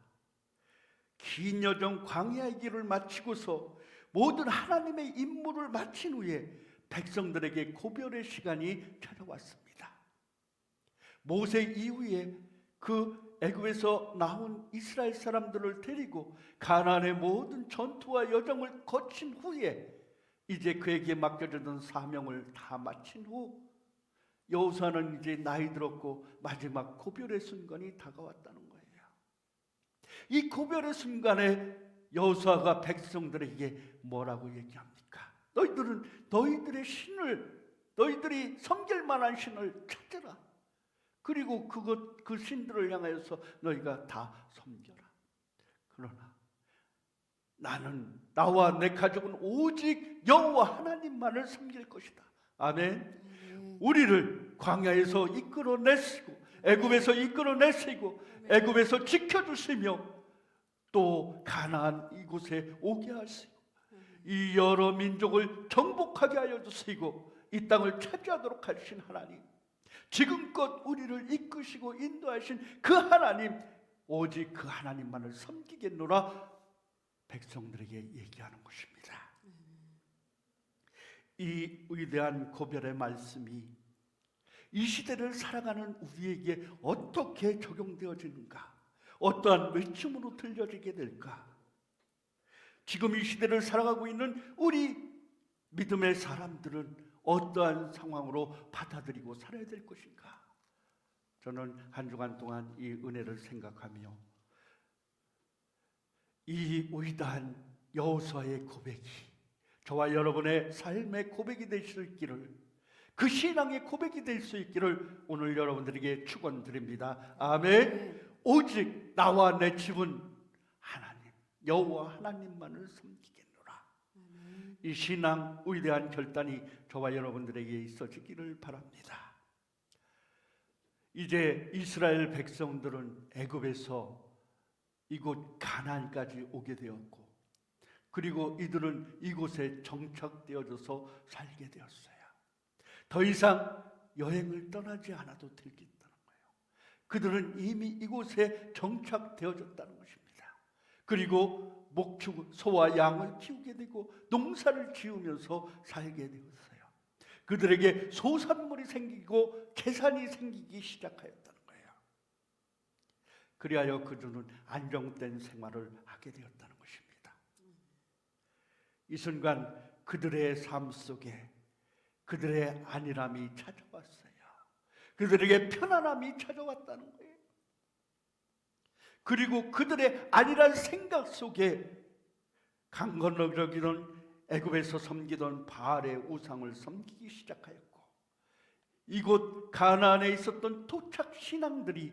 긴 여정 광야의 길을 마치고서 모든 하나님의 임무를 마친 후에 백성들에게 고별의 시간이 찾아왔습니다. 모세 이후에 그 애굽에서 나온 이스라엘 사람들을 데리고 가나안의 모든 전투와 여정을 거친 후에 이제 그에게 맡겨졌던 사명을 다 마친 후 여호수아는 이제 나이 들었고 마지막 고별의 순간이 다가왔다는 거예요. 이 고별의 순간에 여호수아가 백성들에게 뭐라고 얘기합니까? 너희들은 너희들의 신을, 너희들이 섬길 만한 신을 찾으라. 그리고 그 신들을 향하여서 너희가 다 섬겨라. 그러나 나는, 나와 내 가족은 오직 여호와 하나님만을 섬길 것이다. 아멘. 우리를 광야에서 이끌어내시고 애굽에서 이끌어내시고 애굽에서 지켜주시며 또 가나안 이곳에 오게 하시고 이 여러 민족을 정복하게 하여 주시고 이 땅을 차지하도록 하신 하나님, 지금껏 우리를 이끄시고 인도하신 그 하나님, 오직 그 하나님만을 섬기겠노라 백성들에게 얘기하는 것입니다. 이 위대한 고별의 말씀이 이 시대를 살아가는 우리에게 어떻게 적용되어지는가, 어떠한 외침으로 들려지게 될까? 지금 이 시대를 살아가고 있는 우리 믿음의 사람들은 어떠한 상황으로 받아들이고 살아야 될 것인가? 저는 한 주간 동안 이 은혜를 생각하며 이 위대한 여호수아의 고백이 저와 여러분의 삶의 고백이 될 수 있기를, 그 신앙의 고백이 될 수 있기를 오늘 여러분들에게 축원드립니다. 아멘. 오직 나와 내 집은 하나님, 여호와 하나님만을 섬기겠노라. 이 신앙 위대한 결단이 저와 여러분들에게 있어지기를 바랍니다. 이제 이스라엘 백성들은 애굽에서 이곳 가나안까지 오게 되었고, 그리고 이들은 이곳에 정착되어져서 살게 되었어요. 더 이상 여행을 떠나지 않아도 되겠다는 거예요. 그들은 이미 이곳에 정착되어졌다는 것입니다. 그리고 목축, 소와 양을 키우게 되고 농사를 지으면서 살게 되었어요. 그들에게 소산물이 생기고 계산이 생기기 시작하였다는 거예요. 그리하여 그들은 안정된 생활을 하게 되었다는 것입니다. 이 순간 그들의 삶 속에 그들의 안일함이 찾아왔어요. 그들에게 편안함이 찾아왔다는 거예요. 그리고 그들의 안일한 생각 속에 강 건너기는 애굽에서 섬기던 바알의 우상을 섬기기 시작하였고, 이곳 가나안에 있었던 토착 신앙들이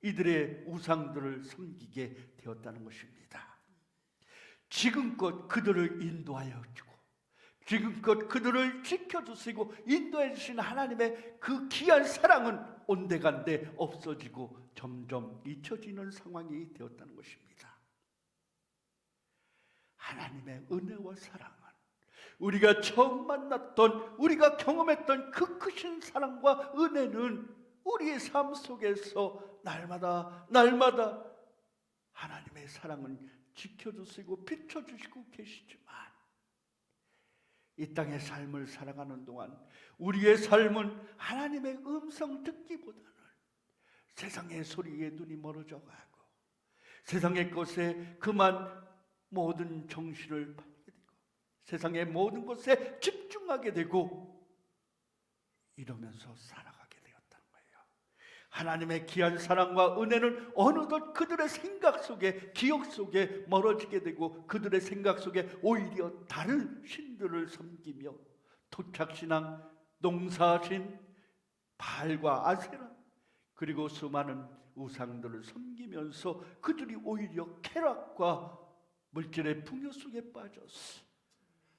이들의 우상들을 섬기게 되었다는 것입니다. 지금껏 그들을 인도하여 주고 지금껏 그들을 지켜주시고 인도해 주신 하나님의 그 귀한 사랑은 온데간데 없어지고 점점 잊혀지는 상황이 되었다는 것입니다. 하나님의 은혜와 사랑은 우리가 처음 만났던, 우리가 경험했던 그 크신 사랑과 은혜는 우리의 삶 속에서 날마다 하나님의 사랑은 지켜주시고 비춰주시고 계시지만, 이 땅의 삶을 살아가는 동안 우리의 삶은 하나님의 음성 듣기보다는 세상의 소리에 눈이 멀어져 가고 세상의 것에 그만 모든 정신을 팔게 되고 세상의 모든 것에 집중하게 되고 이러면서 살아가게 되었다는 거예요. 하나님의 귀한 사랑과 은혜는 어느덧 그들의 생각 속에, 기억 속에 멀어지게 되고 그들의 생각 속에 오히려 다른 신들을 섬기며 토착신앙, 농사신, 바알과 아세라, 그리고 수많은 우상들을 섬기면서 그들이 오히려 쾌락과 물질의 풍요 속에 빠져서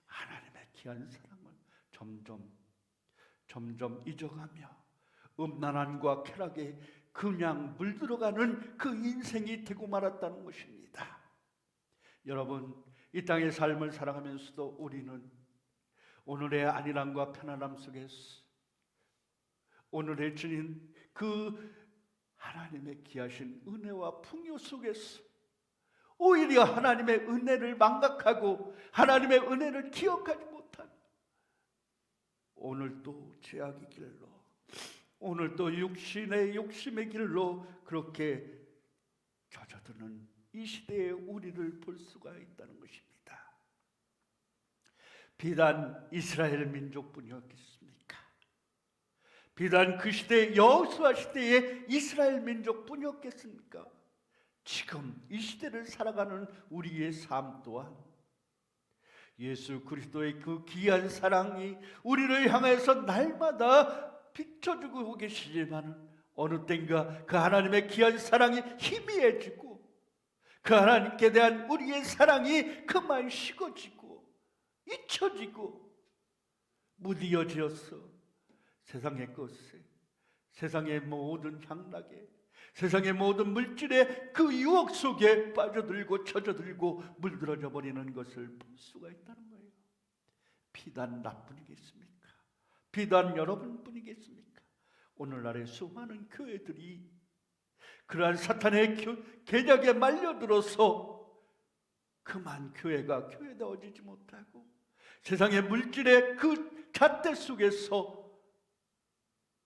하나님의 귀한 사랑을 점점 잊어가며 음란함과 쾌락에 그냥 물들어가는 그 인생이 되고 말았다는 것입니다. 여러분, 이 땅의 삶을 살아가면서도 우리는 오늘의 안일함과 편안함 속에서 오늘의 주님 그 하나님의 귀하신 은혜와 풍요 속에서 오히려 하나님의 은혜를 망각하고 하나님의 은혜를 기억하지 못하고 오늘도 죄악의 길로, 오늘도 육신의 욕심의 길로 그렇게 젖어드는 이 시대의 우리를 볼 수가 있다는 것입니다. 비단 이스라엘 민족뿐이었겠습니까? 비단 그 시대 여호수아 시대의 이스라엘 민족뿐이었겠습니까? 지금 이 시대를 살아가는 우리의 삶 또한 예수 그리스도의 그 귀한 사랑이 우리를 향해서 날마다 비춰주고 계시지만 어느 땐가 그 하나님의 귀한 사랑이 희미해지고 그 하나님께 대한 우리의 사랑이 그만 식어지고 잊혀지고 무디어지어서 세상의 것에, 세상의 모든 향락에, 세상의 모든 물질의 그 유혹 속에 빠져들고 젖어들고 물들어져 버리는 것을 볼 수가 있다는 거예요. 비단 나뿐이겠습니까? 비단 여러분뿐이겠습니까? 오늘날의 수많은 교회들이 그러한 사탄의 계략에 말려들어서 그만 교회가 교회다워지지 못하고 세상의 물질의 그 잣대 속에서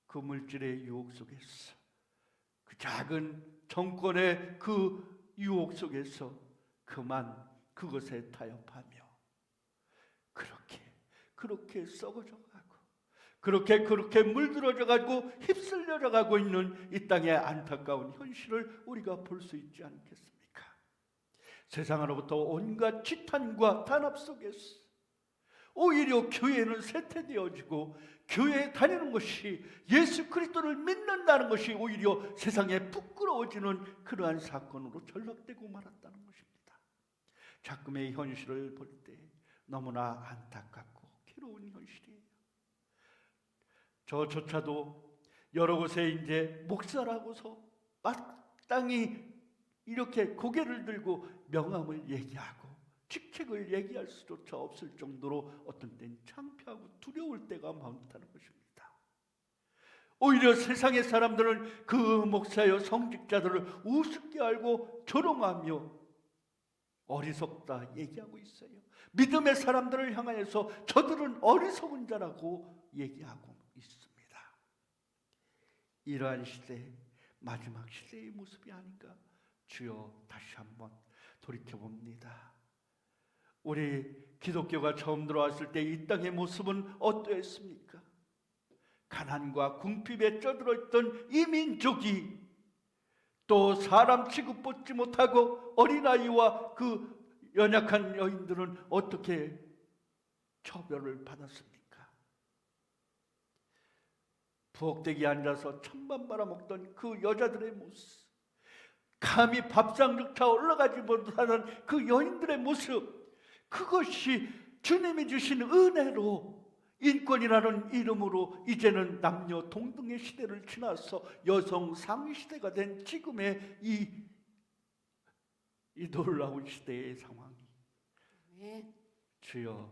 그 물질의 유혹 속에서 그 작은 정권의 그 유혹 속에서 그만 그것에 타협하며 그렇게 썩어져 가고 그렇게 물들어져 가고 휩쓸려져 가고 있는 이 땅의 안타까운 현실을 우리가 볼 수 있지 않겠습니까? 세상으로부터 온갖 지탄과 단합 속에서 오히려 교회는 쇠퇴되어지고 교회에 다니는 것이 예수 그리스도를 믿는다는 것이 오히려 세상에 부끄러워지는 그러한 사건으로 전락되고 말았다는 것입니다. 자금의 현실을 볼 때 너무나 안타깝고 괴로운 현실이에요. 저조차도 여러 곳에 이제 목사라고서 마땅히 이렇게 고개를 들고 명함을 얘기하고 직책을 얘기할 수조차 없을 정도로 어떤 때는 창피하고 두려울 때가 많다는 것입니다. 오히려 세상의 사람들은 그 목사여 성직자들을 우습게 알고 조롱하며 어리석다 얘기하고 있어요. 믿음의 사람들을 향하여서 저들은 어리석은 자라고 얘기하고 있습니다. 이러한 시대, 마지막 시대의 모습이 아닌가 주여 다시 한번 돌이켜봅니다. 우리 기독교가 처음 들어왔을 때 이 땅의 모습은 어떠했습니까? 가난과 궁핍에 쪄들어있던 이 민족이 또 사람 취급받지 못하고 어린아이와 그 연약한 여인들은 어떻게 처벌을 받았습니까? 부엌대기에 앉아서 찬밥 말아먹던 그 여자들의 모습, 감히 밥상조차 올라가지 못하는 그 여인들의 모습, 그것이 주님이 주신 은혜로 인권이라는 이름으로 이제는 남녀 동등의 시대를 지나서 여성 상위 시대가 된 지금의 이 놀라운 시대의 상황이 주여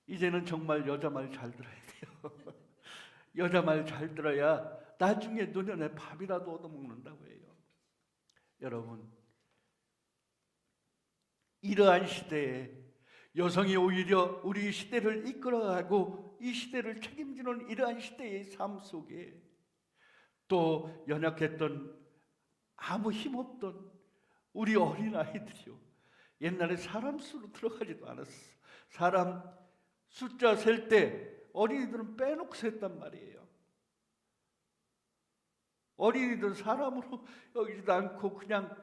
이제는 정말 여자 말 잘 들어야 돼요. 여자 말 잘 들어야 나중에 노년에 밥이라도 얻어먹는다고 해요. 여러분, 이러한 시대에 여성이 오히려 우리 시대를 이끌어가고 이 시대를 책임지는 이러한 시대의 삶 속에 또 연약했던 아무 힘없던 우리 어린아이들이요, 옛날에 사람 수로 들어가지도 않았어. 사람 숫자 셀 때 어린이들은 빼놓고 셌단 말이에요. 어린이들은 사람으로 여기지도 않고 그냥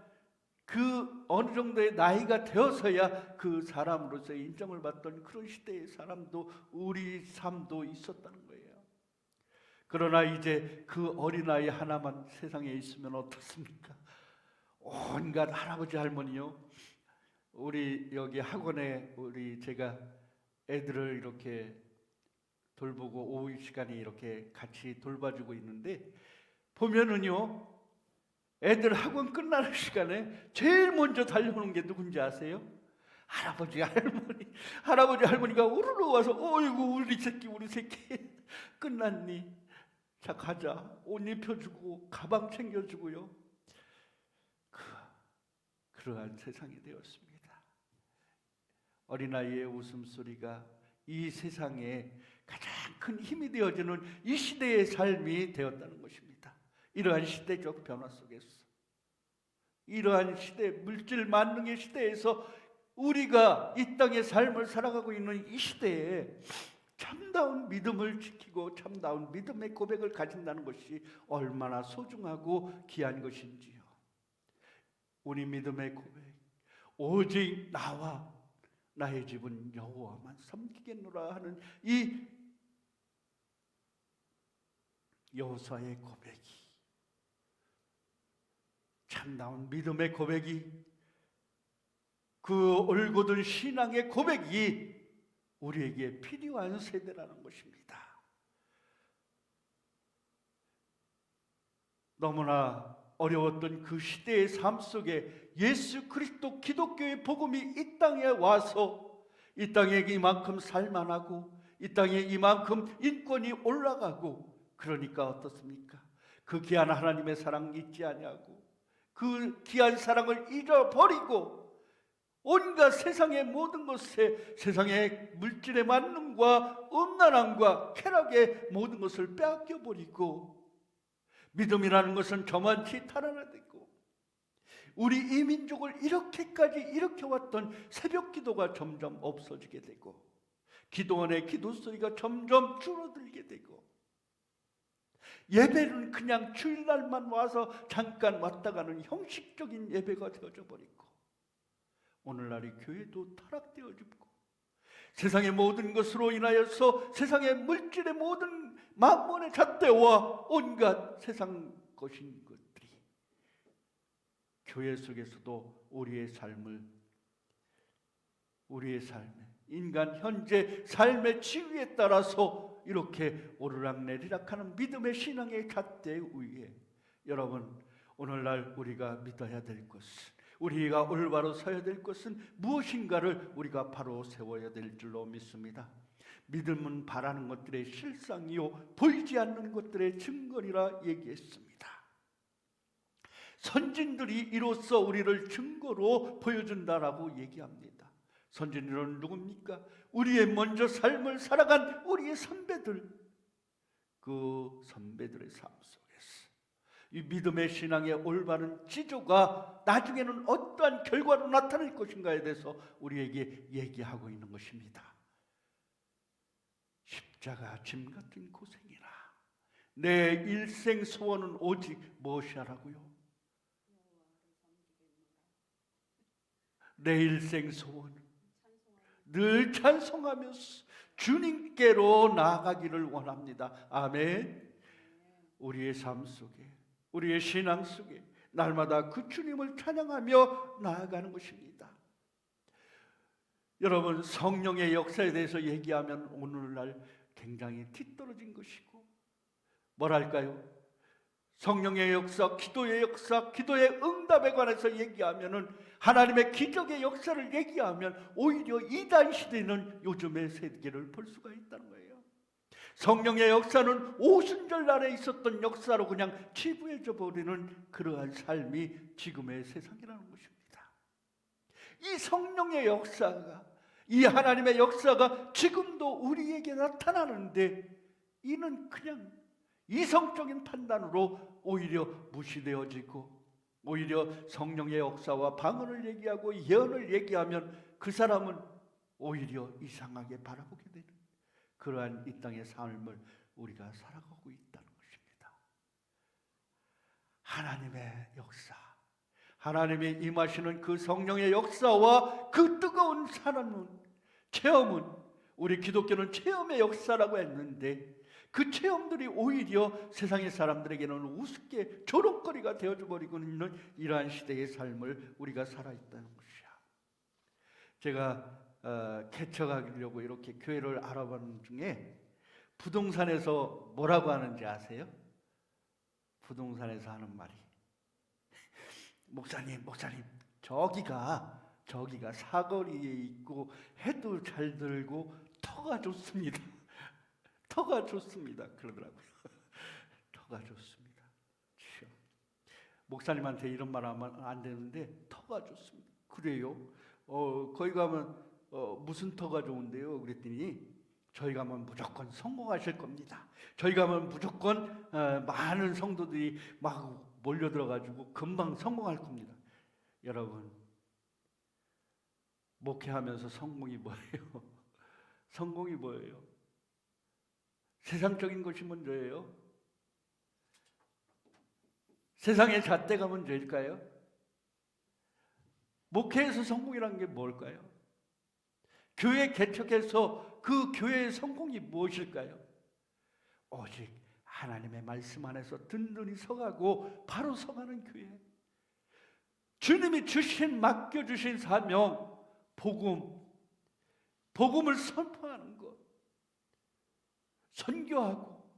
그 어느 정도의 나이가 되어서야 그 사람으로서 인정을 받던 그런 시대의 사람도 우리 삶도 있었다는 거예요. 그러나 이제 그 어린아이 하나만 세상에 있으면 어떻습니까? 온갖 할아버지 할머니요, 우리 여기 학원에 우리 제가 애들을 이렇게 돌보고 오후 시간에 이렇게 같이 돌봐주고 있는데 보면은요, 애들 학원 끝나는 시간에 제일 먼저 달려오는 게 누군지 아세요? 할아버지 할머니. 할아버지 할머니가 우르르 와서 어이구 우리 새끼 끝났니? 자 가자. 옷 입혀주고 가방 챙겨주고요. 그러한 세상이 되었습니다. 어린아이의 웃음소리가 이 세상에 가장 큰 힘이 되어지는 이 시대의 삶이 되었다는 것입니다. 이러한 시대적 변화 속에서, 이러한 시대, 물질 만능의 시대에서 우리가 이 땅의 삶을 살아가고 있는 이 시대에 참다운 믿음을 지키고 참다운 믿음의 고백을 가진다는 것이 얼마나 소중하고 귀한 것인지요. 우리 믿음의 고백, 오직 나와 나의 집은 여호와만 섬기겠노라 하는 이 여호수아의 고백이, 참다운 믿음의 고백이, 그 올곧은 신앙의 고백이 우리에게 필요한 세대라는 것입니다. 너무나 어려웠던 그 시대의 삶 속에 예수 그리스도 기독교의 복음이 이 땅에 와서 이 땅에 이만큼 살만하고 이 땅에 이만큼 인권이 올라가고, 그러니까 어떻습니까? 그 귀한 하나님의 사랑 잊지 아니하고 그 귀한 사랑을 잃어버리고 온갖 세상의 모든 것에, 세상의 물질의 만능과 음란함과 쾌락의 모든 것을 빼앗겨 버리고, 믿음이라는 것은 저만치 탈환화되고, 우리 이 민족을 이렇게까지 일으켜왔던 새벽 기도가 점점 없어지게 되고, 기도원의 기도 소리가 점점 줄어들게 되고, 예배는 그냥 주일날만 와서 잠깐 왔다 가는 형식적인 예배가 되어져 버리고, 오늘날의 교회도 타락되어지고, 세상의 모든 것으로 인하여서 세상의 물질의 모든 만몬의 잣대와 온갖 세상 것인 것들이 교회 속에서도 우리의 삶에, 인간 현재 삶의 지위에 따라서 이렇게 오르락내리락하는 믿음의 신앙의 잣대 위에, 여러분 오늘날 우리가 믿어야 될 것은, 우리가 올바로 서야 될 것은 무엇인가를 우리가 바로 세워야 될 줄로 믿습니다. 믿음은 바라는 것들의 실상이요 보이지 않는 것들의 증거리라 얘기했습니다. 선진들이 이로써 우리를 증거로 보여준다라고 얘기합니다. 선진들은 누굽니까? 우리의 먼저 삶을 살아간 우리의 선배들, 그 선배들의 삶 속에서 이 믿음의 신앙의 올바른 지조가 나중에는 어떠한 결과로 나타날 것인가에 대해서 우리에게 얘기하고 있는 것입니다. 십자가 짐 같은 고생이라 내 일생 소원은 오직 무엇이라고요? 내 일생 소원은 늘 찬송하면서 주님께로 나아가기를 원합니다. 아멘. 우리의 삶 속에, 우리의 신앙 속에 날마다 그 주님을 찬양하며 나아가는 것입니다. 여러분, 성령의 역사에 대해서 얘기하면 오늘날 굉장히 뒤떨어진 것이고, 뭐랄까요? 성령의 역사, 기도의 역사, 기도의 응답에 관해서 얘기하면은, 하나님의 기적의 역사를 얘기하면 오히려 이단 시대는 요즘의 세계를 볼 수가 있다는 거예요. 성령의 역사는 오순절날에 있었던 역사로 그냥 치부해져 버리는 그러한 삶이 지금의 세상이라는 것입니다. 이 성령의 역사가, 이 하나님의 역사가 지금도 우리에게 나타나는데, 이는 그냥 이성적인 판단으로 오히려 무시되어지고, 오히려 성령의 역사와 방언을 얘기하고 예언을 얘기하면 그 사람은 오히려 이상하게 바라보게 되는 그러한 이 땅의 삶을 우리가 살아가고 있다는 것입니다. 하나님의 역사, 하나님이 임하시는 그 성령의 역사와 그 뜨거운 사랑은, 체험은, 우리 기독교는 체험의 역사라고 했는데, 그 체험들이 오히려 세상의 사람들에게는 우습게 조롱거리가 되어져 버리고 있는 이러한 시대의 삶을 우리가 살아있다는 것이야. 제가 개척하려고 이렇게 교회를 알아보는 중에 부동산에서 뭐라고 하는지 아세요? 부동산에서 하는 말이 목사님 저기가 사거리에 있고 해도 잘 들고 터가 좋습니다. 터가 좋습니다 그러더라고요. 터가 좋습니다. 목사님한테 이런 말 하면 안 되는데 터가 좋습니다. 그래요? 거기 가면 무슨 터가 좋은데요? 그랬더니 저희 가면 무조건 성공하실 겁니다. 저희 가면 무조건 많은 성도들이 막 몰려들어가지고 금방 성공할 겁니다. 여러분, 목회하면서 성공이 뭐예요? 성공이 뭐예요? 세상적인 것이 먼저예요? 세상의 잣대가 먼저일까요? 목회에서 성공이란 게 뭘까요? 교회 개척해서 그 교회의 성공이 무엇일까요? 오직 하나님의 말씀 안에서 든든히 서가고 바로 서가는 교회. 주님이 맡겨주신 사명, 복음을 선포하는 것, 선교하고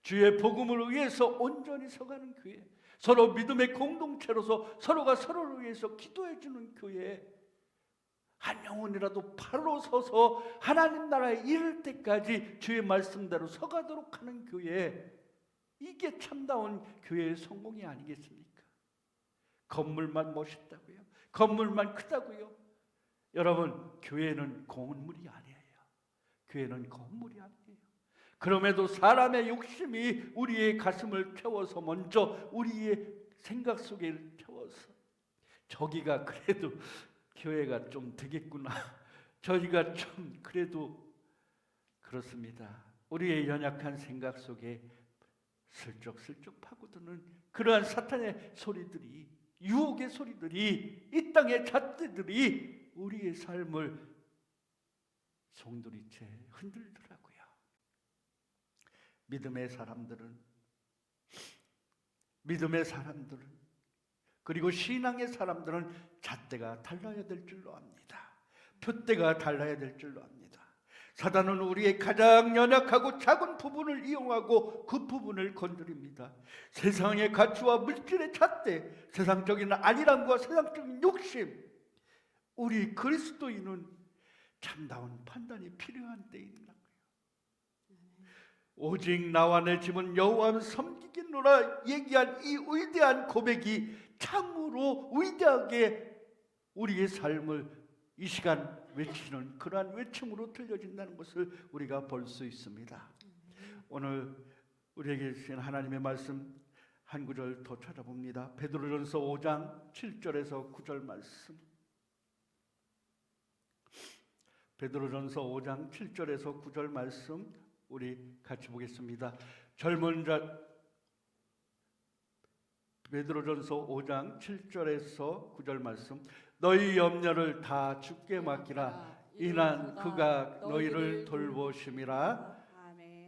주의 복음을 위해서 온전히 서가는 교회, 서로 믿음의 공동체로서 서로가 서로를 위해서 기도해 주는 교회, 한 영혼이라도 바로 서서 하나님 나라에 이를 때까지 주의 말씀대로 서가도록 하는 교회, 이게 참다운 교회의 성공이 아니겠습니까? 건물만 멋있다고요? 건물만 크다고요? 여러분, 교회는 건물이 아니에요. 교회는 건물이 아니에요. 그럼에도 사람의 욕심이 우리의 가슴을 태워서 먼저 우리의 생각 속에 태워서 저기가 그래도 교회가 좀 되겠구나, 저희가 좀 그래도 그렇습니다. 우리의 연약한 생각 속에 슬쩍슬쩍 파고드는 그러한 사탄의 소리들이, 유혹의 소리들이, 이 땅의 잣대들이 우리의 삶을 송두리째 흔들더라고요. 믿음의 사람들은 그리고 신앙의 사람들은 잣대가 달라야 될 줄로 압니다. 푯대가 달라야 될 줄로 압니다. 사단은 우리의 가장 연약하고 작은 부분을 이용하고 그 부분을 건드립니다. 세상의 가치와 물질의 잣대, 세상적인 안일함과 세상적인 욕심, 우리 그리스도인은 참다운 판단이 필요한 때입니다. 오직 나와 내 집은 여호와를 섬기겠노라 얘기한 이 위대한 고백이 참으로 위대하게 우리의 삶을 이 시간 외치는 그러한 외침으로 들려진다는 것을 우리가 볼 수 있습니다. 오늘 우리에게 주신 하나님의 말씀 한 구절 더 찾아봅니다. 베드로전서 5장 7절에서 9절 말씀. 베드로전서 5장 7절에서 9절 말씀 우리 같이 보겠습니다. 베드로전서 5장 7절에서 9절 말씀. 너희 염려를 다 주께 맡기라. 이는 그가 너희를 돌보심이라.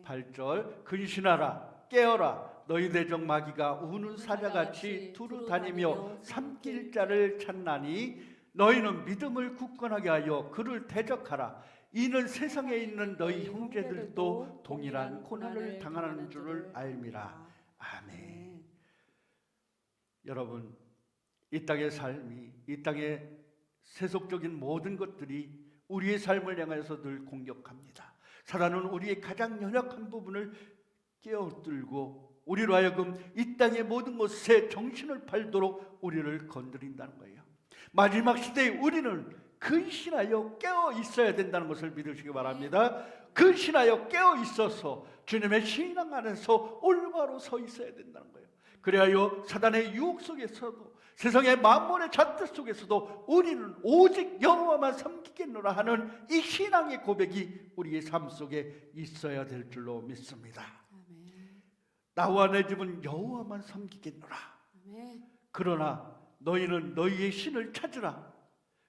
8절. 근신하라, 깨어라. 너희 대적 마귀가 우는 사자같이 두루 다니며 삼킬 자를 찾나니 너희는 믿음을 굳건하게 하여 그를 대적하라. 이는 세상에 있는 너희 형제들도 동일한 고난을 당하는 줄을 알미라. 아멘. 여러분, 이 땅의 삶이, 이 땅의 세속적인 모든 것들이 우리의 삶을 향해서 늘 공격합니다. 사단은 우리의 가장 연약한 부분을 깨어들고 우리로 하여금 이 땅의 모든 것에 정신을 팔도록 우리를 건드린다는 거예요. 마지막 시대에 우리는 근신하여 깨어 있어야 된다는 것을 믿으시기 바랍니다. 근신하여 깨어 있어서 주님의 신앙 안에서 올바로 서 있어야 된다는 거예요. 그래야 사단의 유혹 속에서도 세상의 만몬의 잣대 속에서도 우리는 오직 여호와만 섬기겠노라 하는 이 신앙의 고백이 우리의 삶 속에 있어야 될 줄로 믿습니다. 아멘. 나와 내 집은 여호와만 섬기겠노라. 아멘. 그러나 너희는 너희의 신을 찾으라.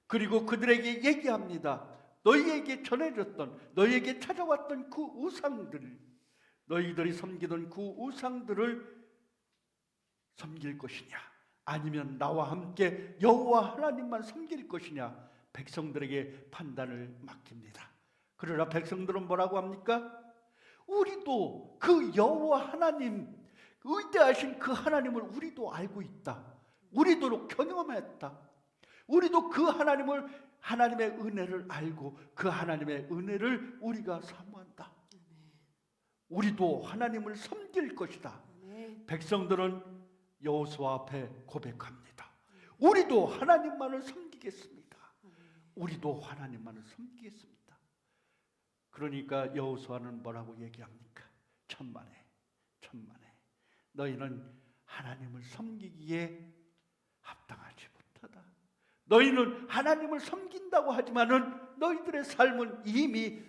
그리고 그들에게 얘기합니다. 너희에게 전해졌던, 너희에게 찾아왔던 그 우상들, 너희들이 섬기던 그 우상들을 섬길 것이냐, 아니면 나와 함께 여호와 하나님만 섬길 것이냐. 백성들에게 판단을 맡깁니다. 그러나 백성들은 뭐라고 합니까? 우리도 그 여호와 하나님, 위대하신 그 하나님을 우리도 알고 있다. 우리도 경험했다. 우리도 그 하나님의 은혜를 알고 그 하나님의 은혜를 우리가 사모한다. 우리도 하나님을 섬길 것이다. 백성들은 여호수아 앞에 고백합니다. 우리도 하나님만을 섬기겠습니다. 우리도 하나님만을 섬기겠습니다. 그러니까 여호수아는 뭐라고 얘기합니까? 천만에 너희는 하나님을 섬기기에 합당하지 못하다. 너희는 하나님을 섬긴다고 하지만은 너희들의 삶은 이미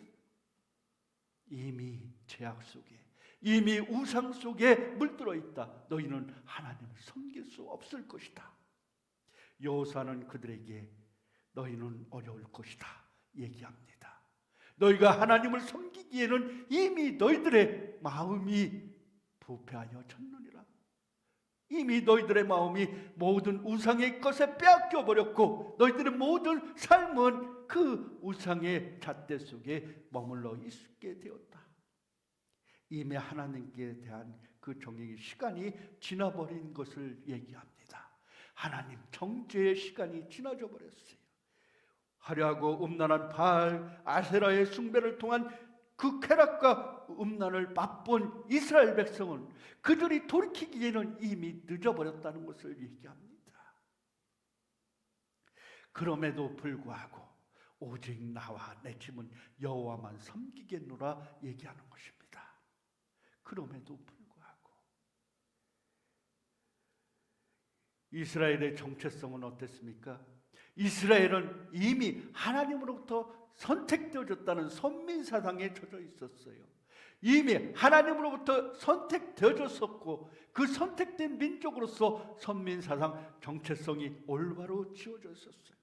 죄악 속에, 이미 우상 속에 물들어 있다. 너희는 하나님을 섬길 수 없을 것이다. 여호수아는 그들에게 너희는 어려울 것이다 얘기합니다. 너희가 하나님을 섬기기에는 이미 너희들의 마음이 부패하여 졌느니라. 이미 너희들의 마음이 모든 우상의 것에 빼앗겨 버렸고 너희들의 모든 삶은 그 우상의 잣대 속에 머물러 있게 되었다. 이미 하나님께 대한 그 정의의 시간이 지나버린 것을 얘기합니다. 하나님 정죄의 시간이 지나져 버렸어요. 화려하고 음란한 바알 아세라의 숭배를 통한 그 쾌락과 음란을 맛본 이스라엘 백성은 그들이 돌이키기에는 이미 늦어버렸다는 것을 얘기합니다. 그럼에도 불구하고 오직 나와 내 집은 여호와만 섬기겠노라 얘기하는 것입니다. 그럼에도 불구하고 이스라엘의 정체성은 어땠습니까? 이스라엘은 이미 하나님으로부터 선택되어졌다는 선민사상에 젖어 있었어요. 이미 하나님으로부터 선택되어졌었고 그 선택된 민족으로서 선민사상 정체성이 올바로 지어져 있었어요.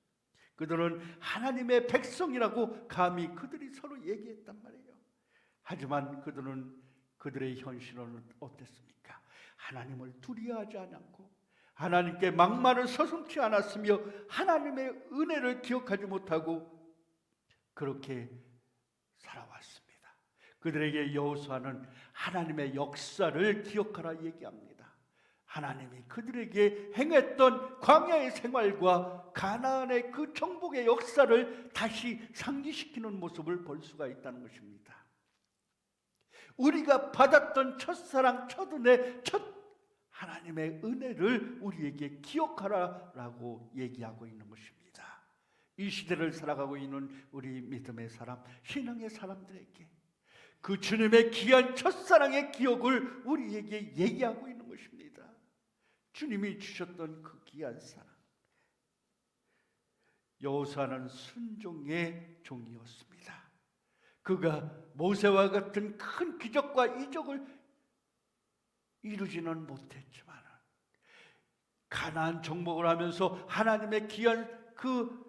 그들은 하나님의 백성이라고 감히 그들이 서로 얘기했단 말이에요. 하지만 그들의 현실은 어땠습니까? 하나님을 두려워하지 않았고 하나님께 막말을 서슴지 않았으며 하나님의 은혜를 기억하지 못하고 그렇게 살아왔습니다. 그들에게 여호수아는 하나님의 역사를 기억하라 얘기합니다. 하나님이 그들에게 행했던 광야의 생활과 가나안의 그 정복의 역사를 다시 상기시키는 모습을 볼 수가 있다는 것입니다. 우리가 받았던 첫사랑, 첫은혜, 첫 하나님의 은혜를 우리에게 기억하라라고 얘기하고 있는 것입니다. 이 시대를 살아가고 있는 우리 믿음의 사람, 신앙의 사람들에게 그 주님의 귀한 첫사랑의 기억을 우리에게 얘기하고 있는 것입니다. 주님이 주셨던 그 귀한 사랑. 여호수아는 순종의 종이었습니다. 그가 모세와 같은 큰 기적과 이적을 이루지는 못했지만 가나안 정복을 하면서 하나님의 귀한 그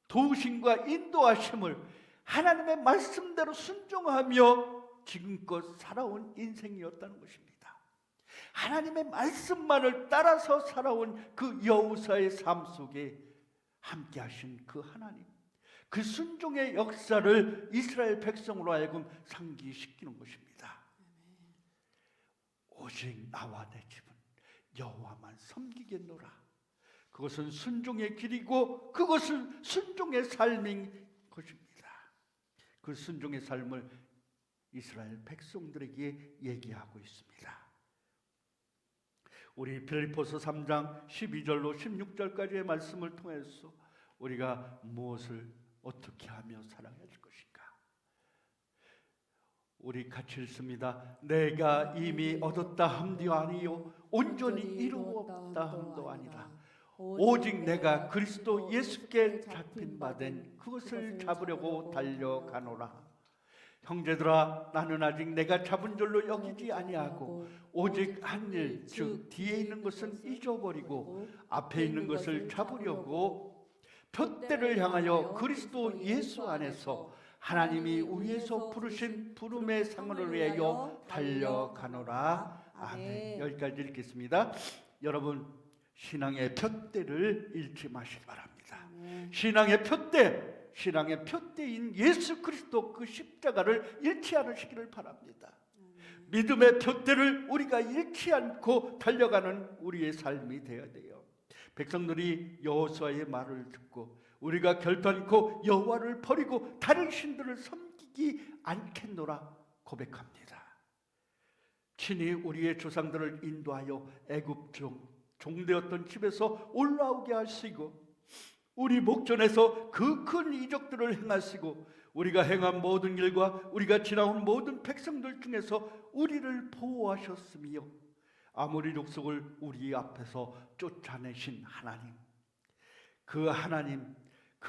도우심과 인도하심을 하나님의 말씀대로 순종하며 지금껏 살아온 인생이었다는 것입니다. 하나님의 말씀만을 따라서 살아온 그 여호수아의 삶 속에 함께 하신 그 하나님, 그 순종의 역사를 이스라엘 백성으로 하여금 상기시키는 것입니다. 오직 나와 내 집은 여호와만 섬기겠노라. 그것은 순종의 길이고 그것은 순종의 삶인 것입니다. 그 순종의 삶을 이스라엘 백성들에게 얘기하고 있습니다. 우리 빌립보서 3장 12절로 16절까지의 말씀을 통해서 우리가 무엇을 어떻게 하며 살아야 할 것인가? 우리 같이 읽습니다. 내가 이미 얻었다 함도 아니요 온전히 이루었다 함도 아니라 오직 내가 그리스도 예수께 잡힌 바 된 그것을 잡으려고 달려가노라. 형제들아, 나는 아직 내가 잡은 줄로 여기지 아니하고 오직 한 일, 즉 뒤에 있는 것은 잊어버리고 앞에 있는 것을 잡으려고 푯대를 향하여 그리스도 예수 안에서 하나님이 위에서 부르신 부름의 상을 위하여 달려가노라. 아멘. 여기까지 읽겠습니다. 여러분, 신앙의 푯대를 잃지 마시기 바랍니다. 신앙의 표대인 예수 그리스도 그 십자가를 잃지 않으시기를 바랍니다. 믿음의 표대를 우리가 잃지 않고 달려가는 우리의 삶이 되어야 돼요. 백성들이 여호수아의 말을 듣고 우리가 결단코 여호와를 버리고 다른 신들을 섬기지 않겠노라 고백합니다. 친히 우리의 조상들을 인도하여 애굽 종되었던 집에서 올라오게 하시고 우리 목전에서 그 큰 이적들을 행하시고 우리가 행한 모든 일과 우리가 지나온 모든 백성들 중에서 우리를 보호하셨으며 아모리 족속을 우리 앞에서 쫓아내신 하나님, 그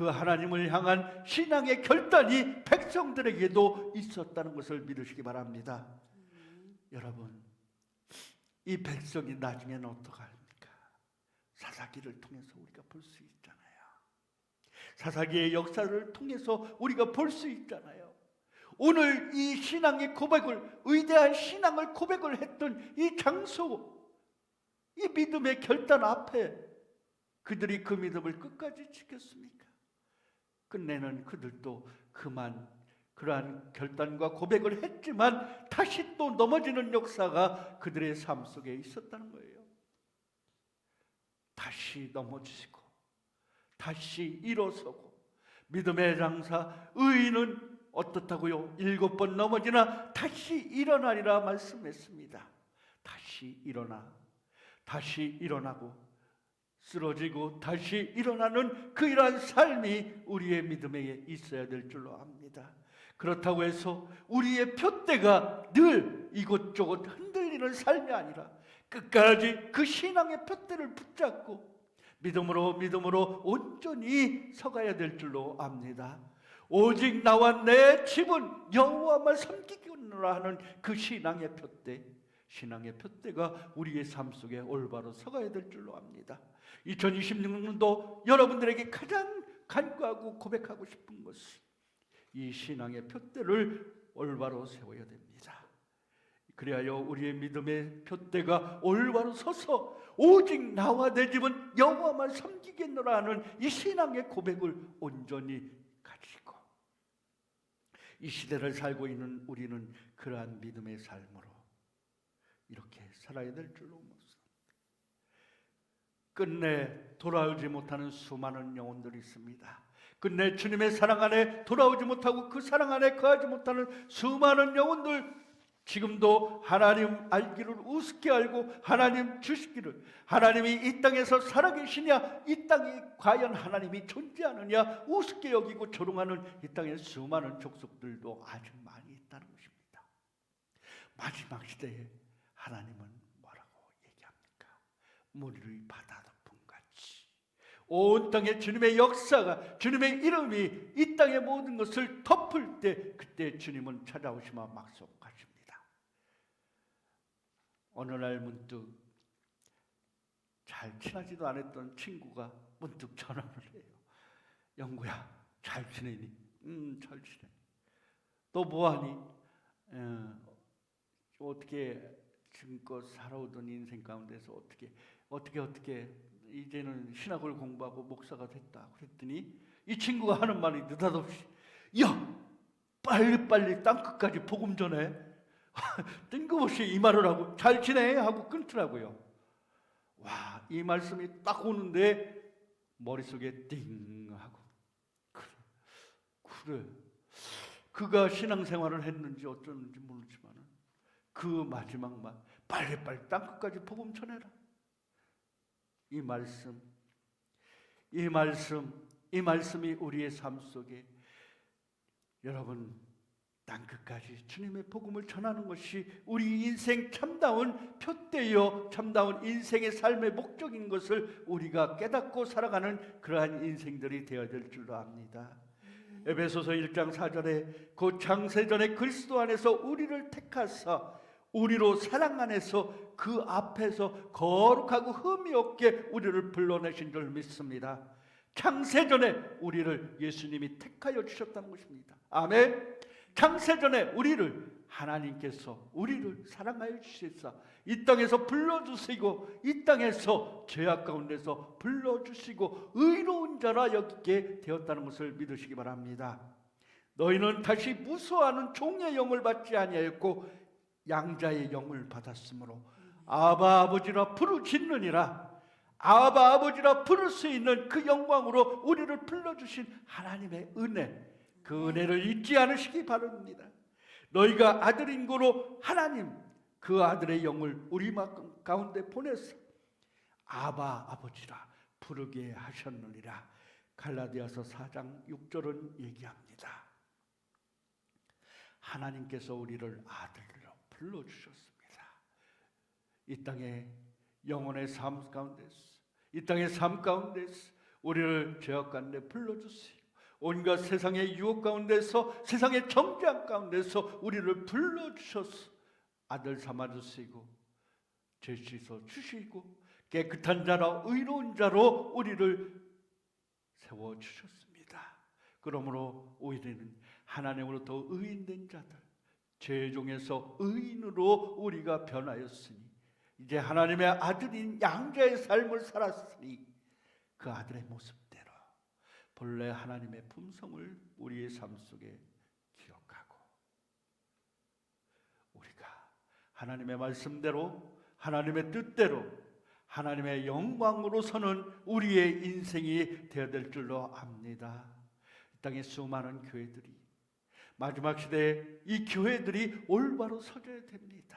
하나님을 향한 신앙의 결단이 백성들에게도 있었다는 것을 믿으시기 바랍니다. 여러분, 이 백성이 나중에는 어떡합니까? 사사기를 통해서 우리가 볼 수 있잖아요. 사사기의 역사를 통해서 우리가 볼 수 있잖아요. 오늘 이 신앙의 고백을, 위대한 신앙을 고백을 했던 이 장소, 이 믿음의 결단 앞에 그들이 그 믿음을 끝까지 지켰습니까? 끝내는 그들도 그러한 결단과 고백을 했지만 다시 또 넘어지는 역사가 그들의 삶 속에 있었다는 거예요. 다시 넘어지시고 다시 일어서고, 믿음의 장사 의인은 어떻다고요? 7번 넘어지나 다시 일어나리라 말씀했습니다. 다시 일어나고 쓰러지고 다시 일어나는 그 이러한 삶이 우리의 믿음에 있어야 될 줄로 압니다. 그렇다고 해서 우리의 표대가 늘 이곳저곳 흔들리는 삶이 아니라 끝까지 그 신앙의 표대를 붙잡고 믿음으로 온전히 서가야 될 줄로 압니다. 오직 나와 내 집은 여호와만 섬기겠노라 하는 그 신앙의 표대가 우리의 삶 속에 올바로 서가야 될 줄로 압니다. 2026년도 여러분들에게 가장 간구하고 고백하고 싶은 것은 이 신앙의 표대를 올바로 세워야 됩니다. 그리하여 우리의 믿음의 표대가 올바로 서서 오직 나와 내 집은 여호와만 섬기겠노라 하는 이 신앙의 고백을 온전히 가지고 이 시대를 살고 있는 우리는 그러한 믿음의 삶으로 이렇게 살아야 될 줄로 믿습니다. 끝내 돌아오지 못하는 수많은 영혼들이 있습니다. 끝내 주님의 사랑 안에 돌아오지 못하고 그 사랑 안에 거하지 못하는 수많은 영혼들, 지금도 하나님 알기를 우습게 알고 하나님 주시기를, 하나님이 이 땅에서 살아계시냐, 이 땅에 과연 하나님이 존재하느냐 우습게 여기고 조롱하는 이 땅의 수많은 족속들도 아주 많이 있다는 것입니다. 마지막 시대에 하나님은 뭐라고 얘기합니까? 무리의 바다 덮음 같이 온 땅에 주님의 역사가, 주님의 이름이 이 땅의 모든 것을 덮을 때, 그때 주님은 찾아오시마 약속하십니다. 어느 날 문득 잘 친하지도 않았던 친구가 문득 전화를 해요. 영구야, 잘 지내니? 잘 지내. 너 뭐하니? 어떻게 지금껏 살아오던 인생 가운데서 어떻게 이제는 신학을 공부하고 목사가 됐다 그랬더니 이 친구가 하는 말이 느닷없이, 야, 빨리 땅끝까지 복음 전해. 뜬금없이 이 말을 하고 잘 지내? 하고 끊더라고요. 와, 이 말씀이 딱 오는데 머릿속에 띵 하고, 그래. 그가 신앙생활을 했는지 어쩌는지 모르지만 그 마지막 말, 빨리 땅끝까지 복음 전해라. 이 말씀이 우리의 삶 속에, 여러분, 땅끝까지 주님의 복음을 전하는 것이 우리 인생 참다운 표대요, 참다운 인생의 삶의 목적인 것을 우리가 깨닫고 살아가는 그러한 인생들이 되어야 될 줄로 압니다. 에베소서 1장 4절에 그 창세전에 그리스도 안에서 우리를 택하사 우리로 사랑 안에서 그 앞에서 거룩하고 흠이 없게 우리를 불러내신 줄 믿습니다. 창세전에 우리를 예수님이 택하여 주셨다는 것입니다. 아멘. 창세전에 우리를 하나님께서 우리를 사랑하여 주시사 이 땅에서 불러주시고 이 땅에서 죄악 가운데서 불러주시고 의로운 자라 여기게 되었다는 것을 믿으시기 바랍니다. 너희는 다시 무수하는 종의 영을 받지 아니하였고 양자의 영을 받았으므로 아바 아버지라 부르짖느니라. 아바 아버지라 부를 수 있는 그 영광으로 우리를 불러주신 하나님의 은혜, 그 은혜를 잊지 않으시기 바랍니다. 너희가 아들인 고로 하나님 그 아들의 영을 우리 가운데 보내서 아바 아버지라 부르게 하셨느니라. 갈라디아서 4장 6절은 얘기합니다. 하나님께서 우리를 아들로 불러주셨습니다. 이 땅에 영혼의 삶 가운데서, 이 땅의 삶 가운데서 우리를 죄악 가운데 불러주세요. 온갖 세상의 유혹 가운데서, 세상의 정죄함 가운데서 우리를 불러주셔서 아들 삼아주시고 죄 씻어 주시고 깨끗한 자로 의로운 자로 우리를 세워주셨습니다. 그러므로 우리는 하나님으로부터 의인된 자들, 죄 중에서 의인으로 우리가 변하였으니 이제 하나님의 아들인 양자의 삶을 살았으니 그 아들의 모습대로 본래 하나님의 품성을 우리의 삶 속에 기억하고 우리가 하나님의 말씀대로 하나님의 뜻대로 하나님의 영광으로 서는 우리의 인생이 되어야 될 줄로 압니다. 이 땅의 수많은 교회들이 마지막 시대에 이 교회들이 올바로 서져야 됩니다.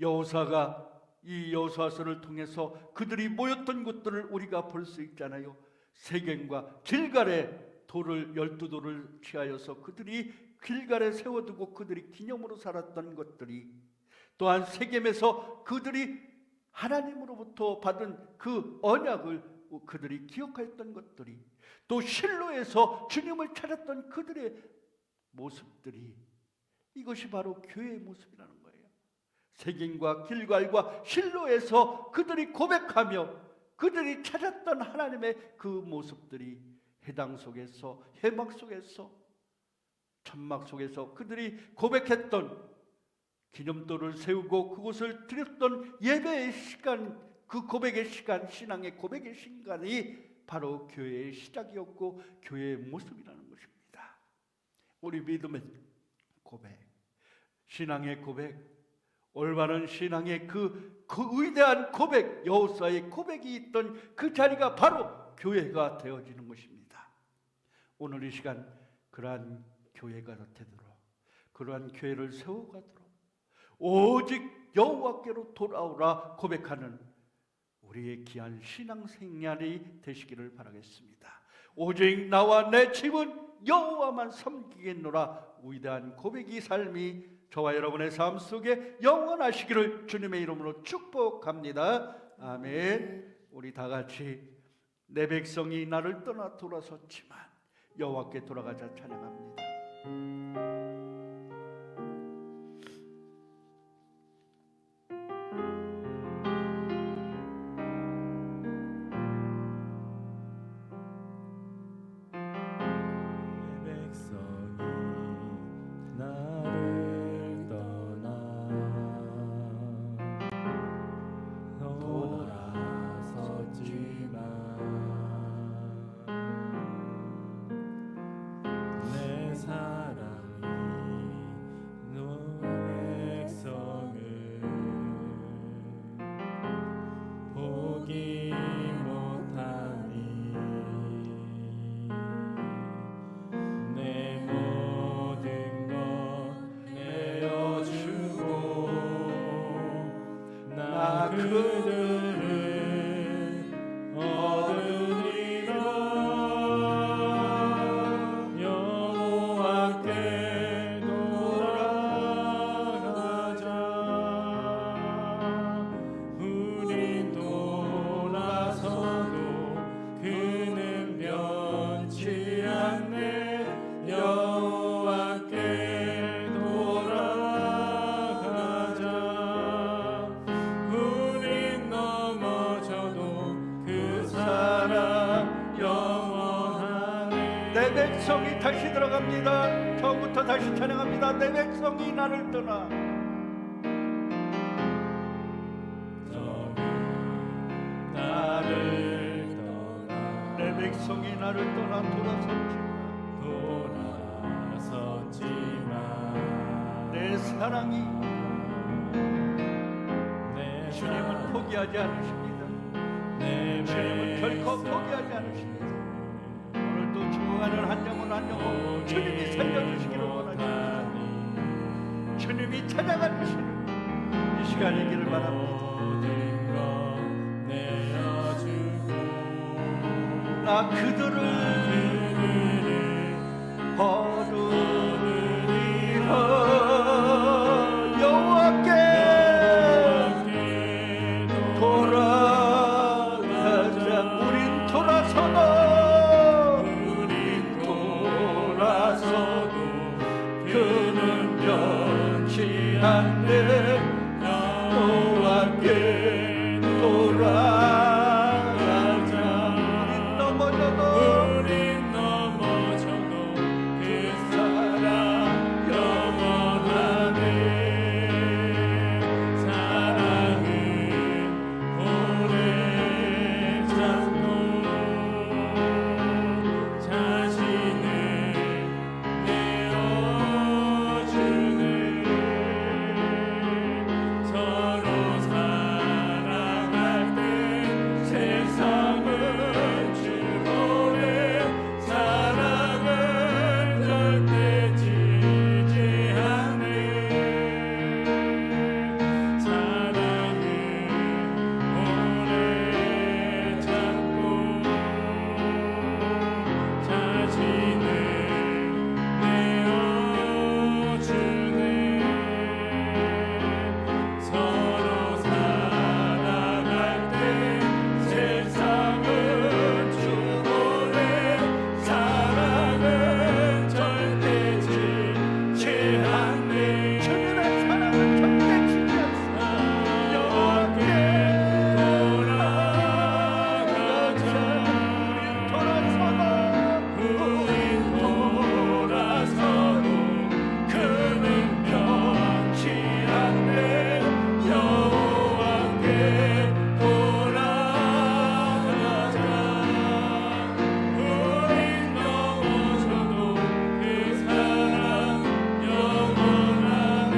여호사가 이 여호수아서를 통해서 그들이 모였던 곳들을 우리가 볼 수 있잖아요. 세겜과 길갈에 돌을 12돌을 취하여서 그들이 길갈에 세워두고 그들이 기념으로 살았던 것들이, 또한 세겜에서 그들이 하나님으로부터 받은 그 언약을 그들이 기억하였던 것들이, 또 실로에서 주님을 찾았던 그들의 모습들이, 이것이 바로 교회의 모습이라는 거예요. 세겜과 길갈과 실로에서 그들이 고백하며 그들이 찾았던 하나님의 그 모습들이 해당 속에서, 해막 속에서, 천막 속에서 그들이 고백했던 기념돌을 세우고 그곳을 드렸던 예배의 시간, 그 고백의 시간, 신앙의 고백의 시간이 바로 교회의 시작이었고 교회의 모습이라는 것입니다. 우리 믿음의 고백, 신앙의 고백, 올바른 신앙의 그 위대한 고백, 여호수아의 고백이 있던 그 자리가 바로 교회가 되어지는 것입니다. 오늘 이 시간 그러한 교회가 되도록, 그러한 교회를 세워가도록 오직 여호와께로 돌아오라 고백하는 우리의 귀한 신앙 생활이 되시기를 바라겠습니다. 오직 나와 내 집은 여호와만 섬기겠노라. 위대한 고백이 삶이 저와 여러분의 삶 속에 영원하시기를 주님의 이름으로 축복합니다. 아멘. 우리 다 같이 내 백성이 나를 떠나 돌아섰지만 여호와께 돌아가자 찬양합니다. 여호와께 들어갑니다. 처음부터 다시 찬양합니다. 내 백성이 나를 떠나 내 백성이 나를 떠나 돌아섰지만 내 사랑이 주님은 포기하지 않으십니다. 주님은 결코 포기하지 않으십니다. 오늘도 죽어가는 한 영혼 한 영혼 주님이 살려주시기를 원하십니다. 주님이 찾아가주시는 이 시간이기를 바랍니다. 나 그들을 거두리라 여호와께 돌아가자. 우린 돌아서도 그는 변치 않네. 여호와께 돌아가자. 우린 넘어져도 그 사랑 영원하네. 사랑은 오래 참고 자신을 내어주네. 서로 사랑할 때 세상은 주보래. 사랑은 절대 지지 않네. 사랑은 오래 참고 자신을 내어주네. 서로 사랑할 때 세상은 주보래. 사랑은 절대 지지 않네. 주님의 사랑은 절대 지지 않습니다. 여호와께 돌아가자. 우린 돌아서도 그는 변치 않네. 여호와께 돌아가자. 우린 넘어져도 그 사랑 영원하네.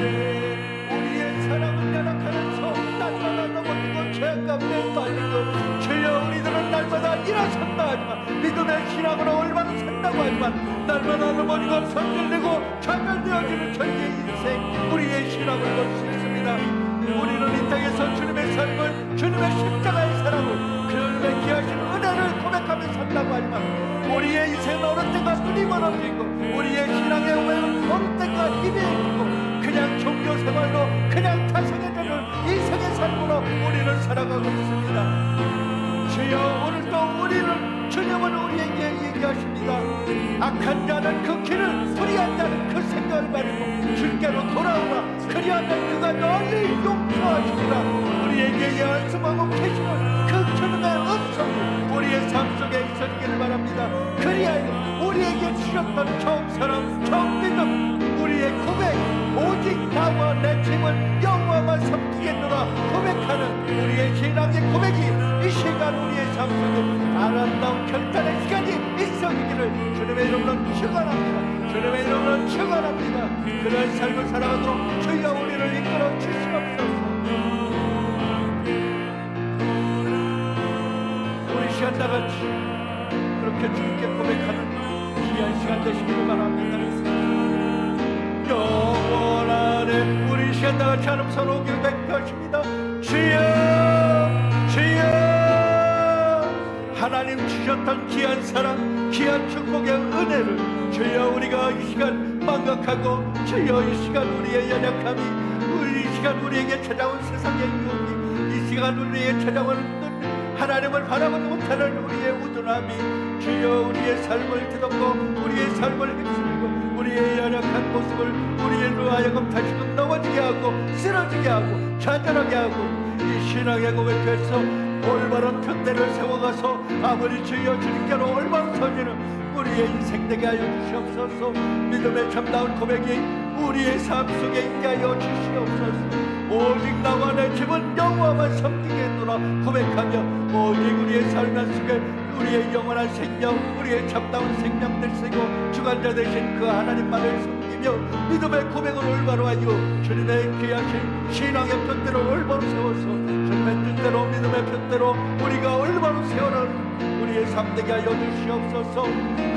우리의 사랑은 연약하면서 날마다 넘어지고 죄악 가운데 빠지고 주여 우리들은 날마다 일어선다 하지만 믿음의 신앙으로 얼마나 산다고 하지만 날마다 넘어지고 손질되고 좌절되어지는 저희의 인생 우리의 신앙을 볼 수 있습니다. 우리는 이 땅에서 주님의 삶을 주님의 십자가의 사랑을 주님의 귀하신 은혜를 고백하며 산다고 하지만 우리의 인생은 어느 때가 눈이 멀어지고 우리의 신앙의 오해는 어느 때가 희미해지고 그냥 종교 생활로 그냥 타성해지는 인생의 삶으로 우리는 살아가고 있습니다. 주여 오늘도 우리는 주님은 우리에게 얘기하십니다. 악한 자는 그 길을 불의한 자는 그 생각을 가지고 주께로 돌아오라. 그리하면 그가 너를 용서하시리라. 우리에게 말씀하고 계시는 그 주님의 음성이 우리의 삶 속에 있었기를 바랍니다. 그리하여 우리에게 주셨던 처음 사랑 처음 믿음 우리의 고백 오직 나와 내 짐을 여호와만 섬기겠노라 고백하는 우리의 신앙의 고백이 이 시간 우리의 삶 속에 아름다운 결단의 시간이 있어지기를 주님의 이름으로 축원합니다. 주님의 이름으로 축원합니다. 그런 삶을 살아가도록 주여 우리를 이끌어 주시옵소서. 우리 시간 다같이 그렇게 주님께 고백하는 귀한 시간 되시기를 바랍니다. 영원하네. 우리 시간 다같이 하는 서로 고백하십니다. 주여 주여 하나님 주셨던 귀한 사랑 귀한 축복의 은혜를 주여 우리가 이 시간 망각하고 주여 이 시간 우리의 연약함이 이 시간 우리에게 찾아온 세상의 유혹이 이 시간 우리에게 찾아오는 하나님을 바라보지 못하는 우리의 우둔함이 주여 우리의 삶을 뒤덮고 우리의 삶을 휩쓸고 우리의 연약한 모습을 우리로 하여금 다시금 넘어지게 하고 쓰러지게 하고 좌절하게 하고 이 신앙의 고백에서 올바른 푯대를 세워가서 아버지 주여 주님께로 올바른 서지는 우리의 인생 되게 하여 주시옵소서. 믿음의 참다운 고백이 우리의 삶 속에 있게 하여 주시옵소서. 오직 나와 내 집은 여호와만 섬기겠노라 고백하며 오직 우리의 삶 속에 우리의 영원한 생명, 우리의 참다운 생명들 쓰고 주관자 되신 그 하나님만을 섬기며 믿음의 고백을 올바로 하여 주님의 귀하신 신앙의 표대로 올바로 세워서 주님의 뜻대로 믿음의 표대로 우리가 올바로 세워는 우리의 삶 되게 하여 주시옵소서.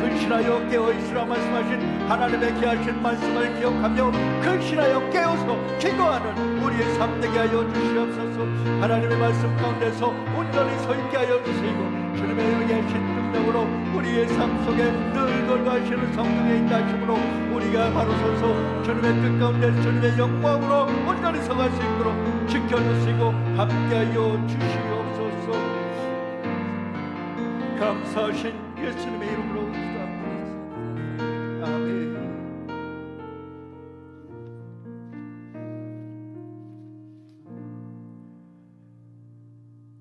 근신하여 깨어있으라 말씀하신 하나님의 귀하신 말씀을 기억하며 근신하여 깨어서 기도하는 우리의 삶 되게 하여 주시옵소서. 하나님의 말씀 가운데서 온전히 서 있게 하여 주시고 주님의 의하신 능력으로 우리의 삶 속에 늘 걸어가시는 성령의 인도하심으로 우리가 바로 서서 주님의 뜻 가운데 주님의 영광으로 온전히 서갈 수 있도록 지켜주시고 함께하여 주시옵소서. 감사하신 예수님의 이름으로 기도합니다. 아멘.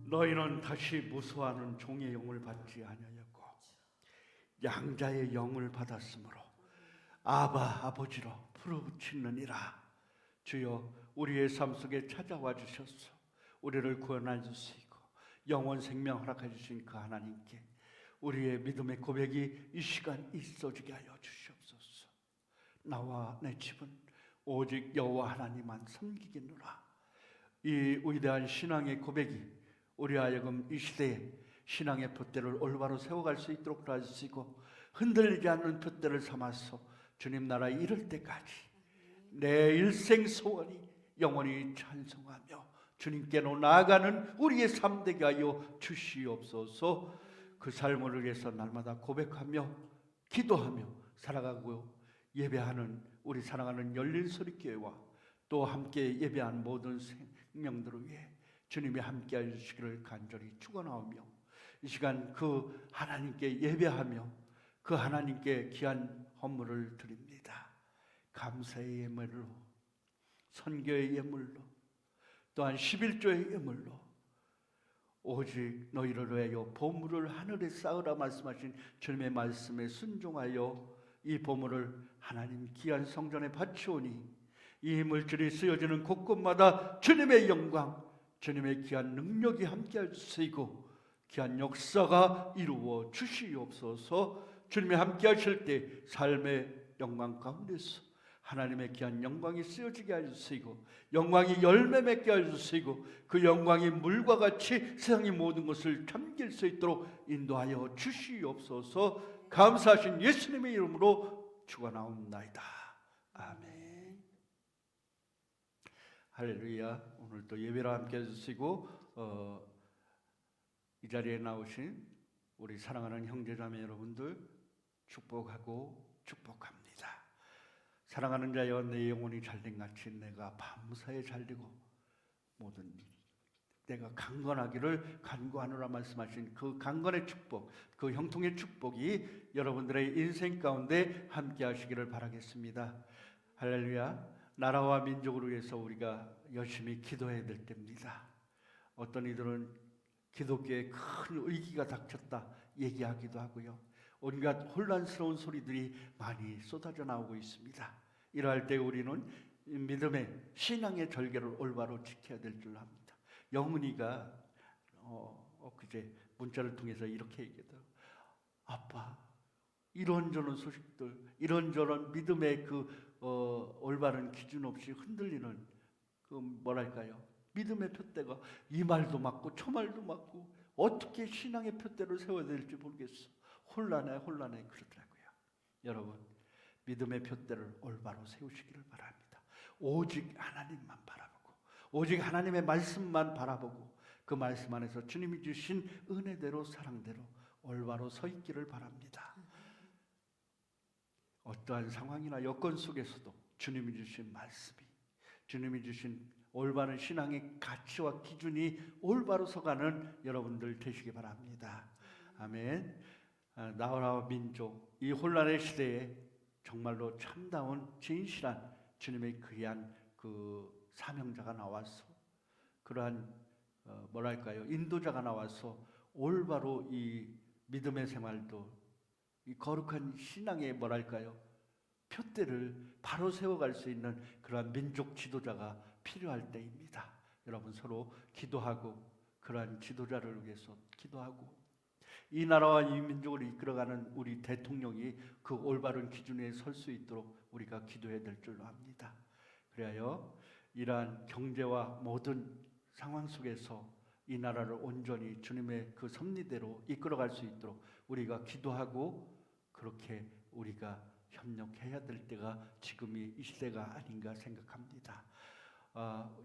너희는 다시 무수하는 종의 영을 받지 아니하였고 양자의 영을 받았으므로 아바 아버지로 부르짖느니라. 주여 우리의 삶 속에 찾아와 주셔서 우리를 구원해 주시고 영원 생명 허락해 주신 그 하나님께 우리의 믿음의 고백이 이 시간 있어지게 하여 주시옵소서. 나와 내 집은 오직 여호와 하나님만 섬기겠노라. 이 위대한 신앙의 고백이 우리 하여금 이 시대에 신앙의 푯대를 올바로 세워갈 수 있도록 도와주시고 흔들리지 않는 푯대를 삼아서 주님 나라에 이를 때까지 내 일생 소원이 영원히 찬송하며 주님께로 나아가는 우리의 삶 되게 하여 주시옵소서. 그 삶을 위해서 날마다 고백하며 기도하며 살아가고 예배하는 우리 사랑하는 열린소리교회와 또 함께 예배한 모든 생명들을 위해 주님이 함께하여 주시기를 간절히 축원하오며 이 시간 그 하나님께 예배하며 그 하나님께 귀한 헌물을 드립니다. 감사의 예물로, 선교의 예물로, 또한 11조의 예물로 오직 너희를 위하여 보물을 하늘에 쌓으라 말씀하신 주님의 말씀에 순종하여 이 보물을 하나님 귀한 성전에 바치오니 이 물질이 쓰여지는 곳곳마다 주님의 영광, 주님의 귀한 능력이 함께할 주시고 귀한 역사가 이루어 주시옵소서. 주님이 함께하실 때 삶의 영광 가운데서 하나님의 귀한 영광이 쓰여지게 해주시고 영광이 열매 맺게 해주시고 그 영광이 물과 같이 세상의 모든 것을 잠길 수 있도록 인도하여 주시옵소서. 감사하신 예수님의 이름으로 축원하옵나이다. 아멘. 할렐루야. 오늘도 예배를 함께 해주시고 이 자리에 나오신 우리 사랑하는 형제자매 여러분들 축복하고 축복합니다. 사랑하는 자여 내 영혼이 잘된같이 내가 밤사에 잘되고 모든 내가 강건하기를 간구하노라 말씀하신 그 강건의 축복, 그 형통의 축복이 여러분들의 인생 가운데 함께 하시기를 바라겠습니다. 할렐루야. 나라와 민족을 위해서 우리가 열심히 기도해야 될 때입니다. 어떤 이들은 기독교에 큰 위기가 닥쳤다 얘기하기도 하고요. 온갖 혼란스러운 소리들이 많이 쏟아져 나오고 있습니다. 이러할 때 우리는 믿음의 신앙의 절개를 올바로 지켜야 될 줄 압니다. 영은이가 그제 문자를 통해서 이렇게 얘기하더라고요. 아빠, 이런저런 소식들, 이런저런 믿음의 올바른 기준 없이 흔들리는 뭐랄까요? 믿음의 푯대가 이 말도 맞고 저 말도 맞고 어떻게 신앙의 푯대를 세워야 될지 모르겠어. 혼란해 그러더라고요. 여러분, 믿음의 푯대를 올바로 세우시기를 바랍니다. 오직 하나님만 바라보고 오직 하나님의 말씀만 바라보고 그 말씀 안에서 주님이 주신 은혜대로 사랑대로 올바로 서 있기를 바랍니다. 어떠한 상황이나 여건 속에서도 주님이 주신 말씀이, 주님이 주신 올바른 신앙의 가치와 기준이 올바로 서가는 여러분들 되시기 바랍니다. 아멘. 나라와 민족, 이 혼란의 시대에 정말로 참다운 진실한 주님의 귀한 그 사명자가 나와서 그러한 인도자가 나와서 올바로 이 믿음의 생활도 이 거룩한 신앙의 뭐랄까요? 표대를 바로 세워갈 수 있는 그러한 민족 지도자가 필요할 때입니다. 여러분 서로 기도하고 그러한 지도자를 위해서 기도하고 이 나라와 이 민족을 이끌어가는 우리 대통령이 그 올바른 기준에 설 수 있도록 우리가 기도해야 될 줄로 압니다. 그래야 이러한 경제와 모든 상황 속에서 이 나라를 온전히 주님의 그 섭리대로 이끌어갈 수 있도록 우리가 기도하고 그렇게 우리가 협력해야 될 때가 지금이 이 시대가 아닌가 생각합니다.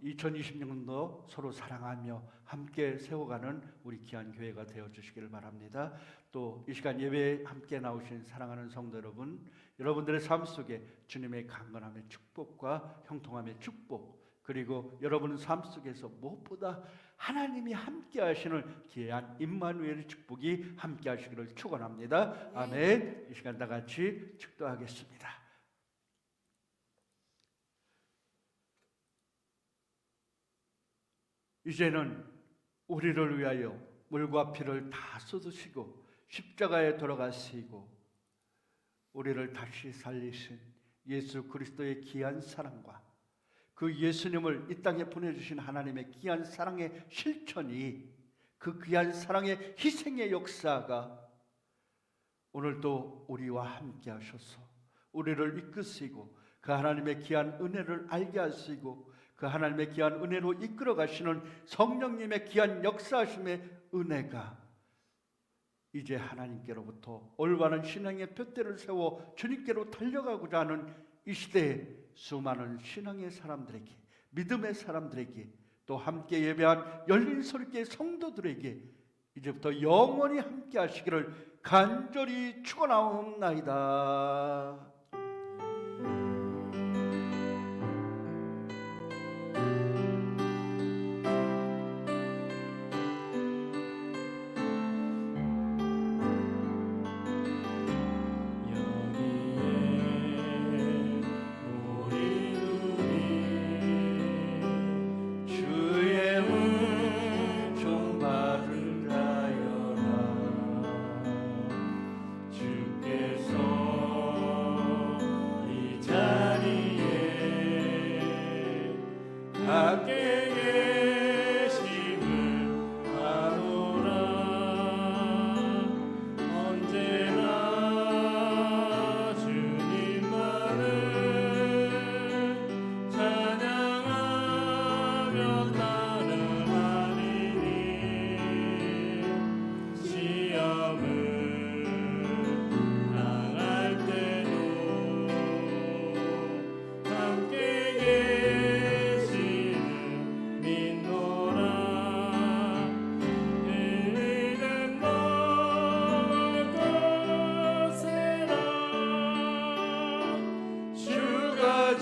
2020년도 서로 사랑하며 함께 세워가는 우리 귀한 교회가 되어 주시기를 바랍니다. 또 이 시간 예배에 함께 나오신 사랑하는 성도 여러분, 여러분들의 삶 속에 주님의 강건함의 축복과 형통함의 축복, 그리고 여러분의 삶 속에서 무엇보다 하나님이 함께 하시는 귀한 임마누엘의 축복이 함께 하시기를 축원합니다. 아멘. 이 시간 다 같이 축도하겠습니다. 이제는 우리를 위하여 물과 피를 다 쏟으시고 십자가에 돌아가시고 우리를 다시 살리신 예수 그리스도의 귀한 사랑과 그 예수님을 이 땅에 보내주신 하나님의 귀한 사랑의 실천이, 그 귀한 사랑의 희생의 역사가 오늘도 우리와 함께 하셔서 우리를 이끄시고 그 하나님의 귀한 은혜를 알게 하시고 그 하나님의 귀한 은혜로 이끌어 가시는 성령님의 귀한 역사하심의 은혜가 이제 하나님께로부터 올바른 신앙의 둯대를 세워 주님께로 달려가고자 하는 이 시대에 수많은 신앙의 사람들에게, 믿음의 사람들에게, 또 함께 예배한 열린 설교의 성도들에게 이제부터 영원히 함께 하시기를 간절히 축원하옵나이다. 주가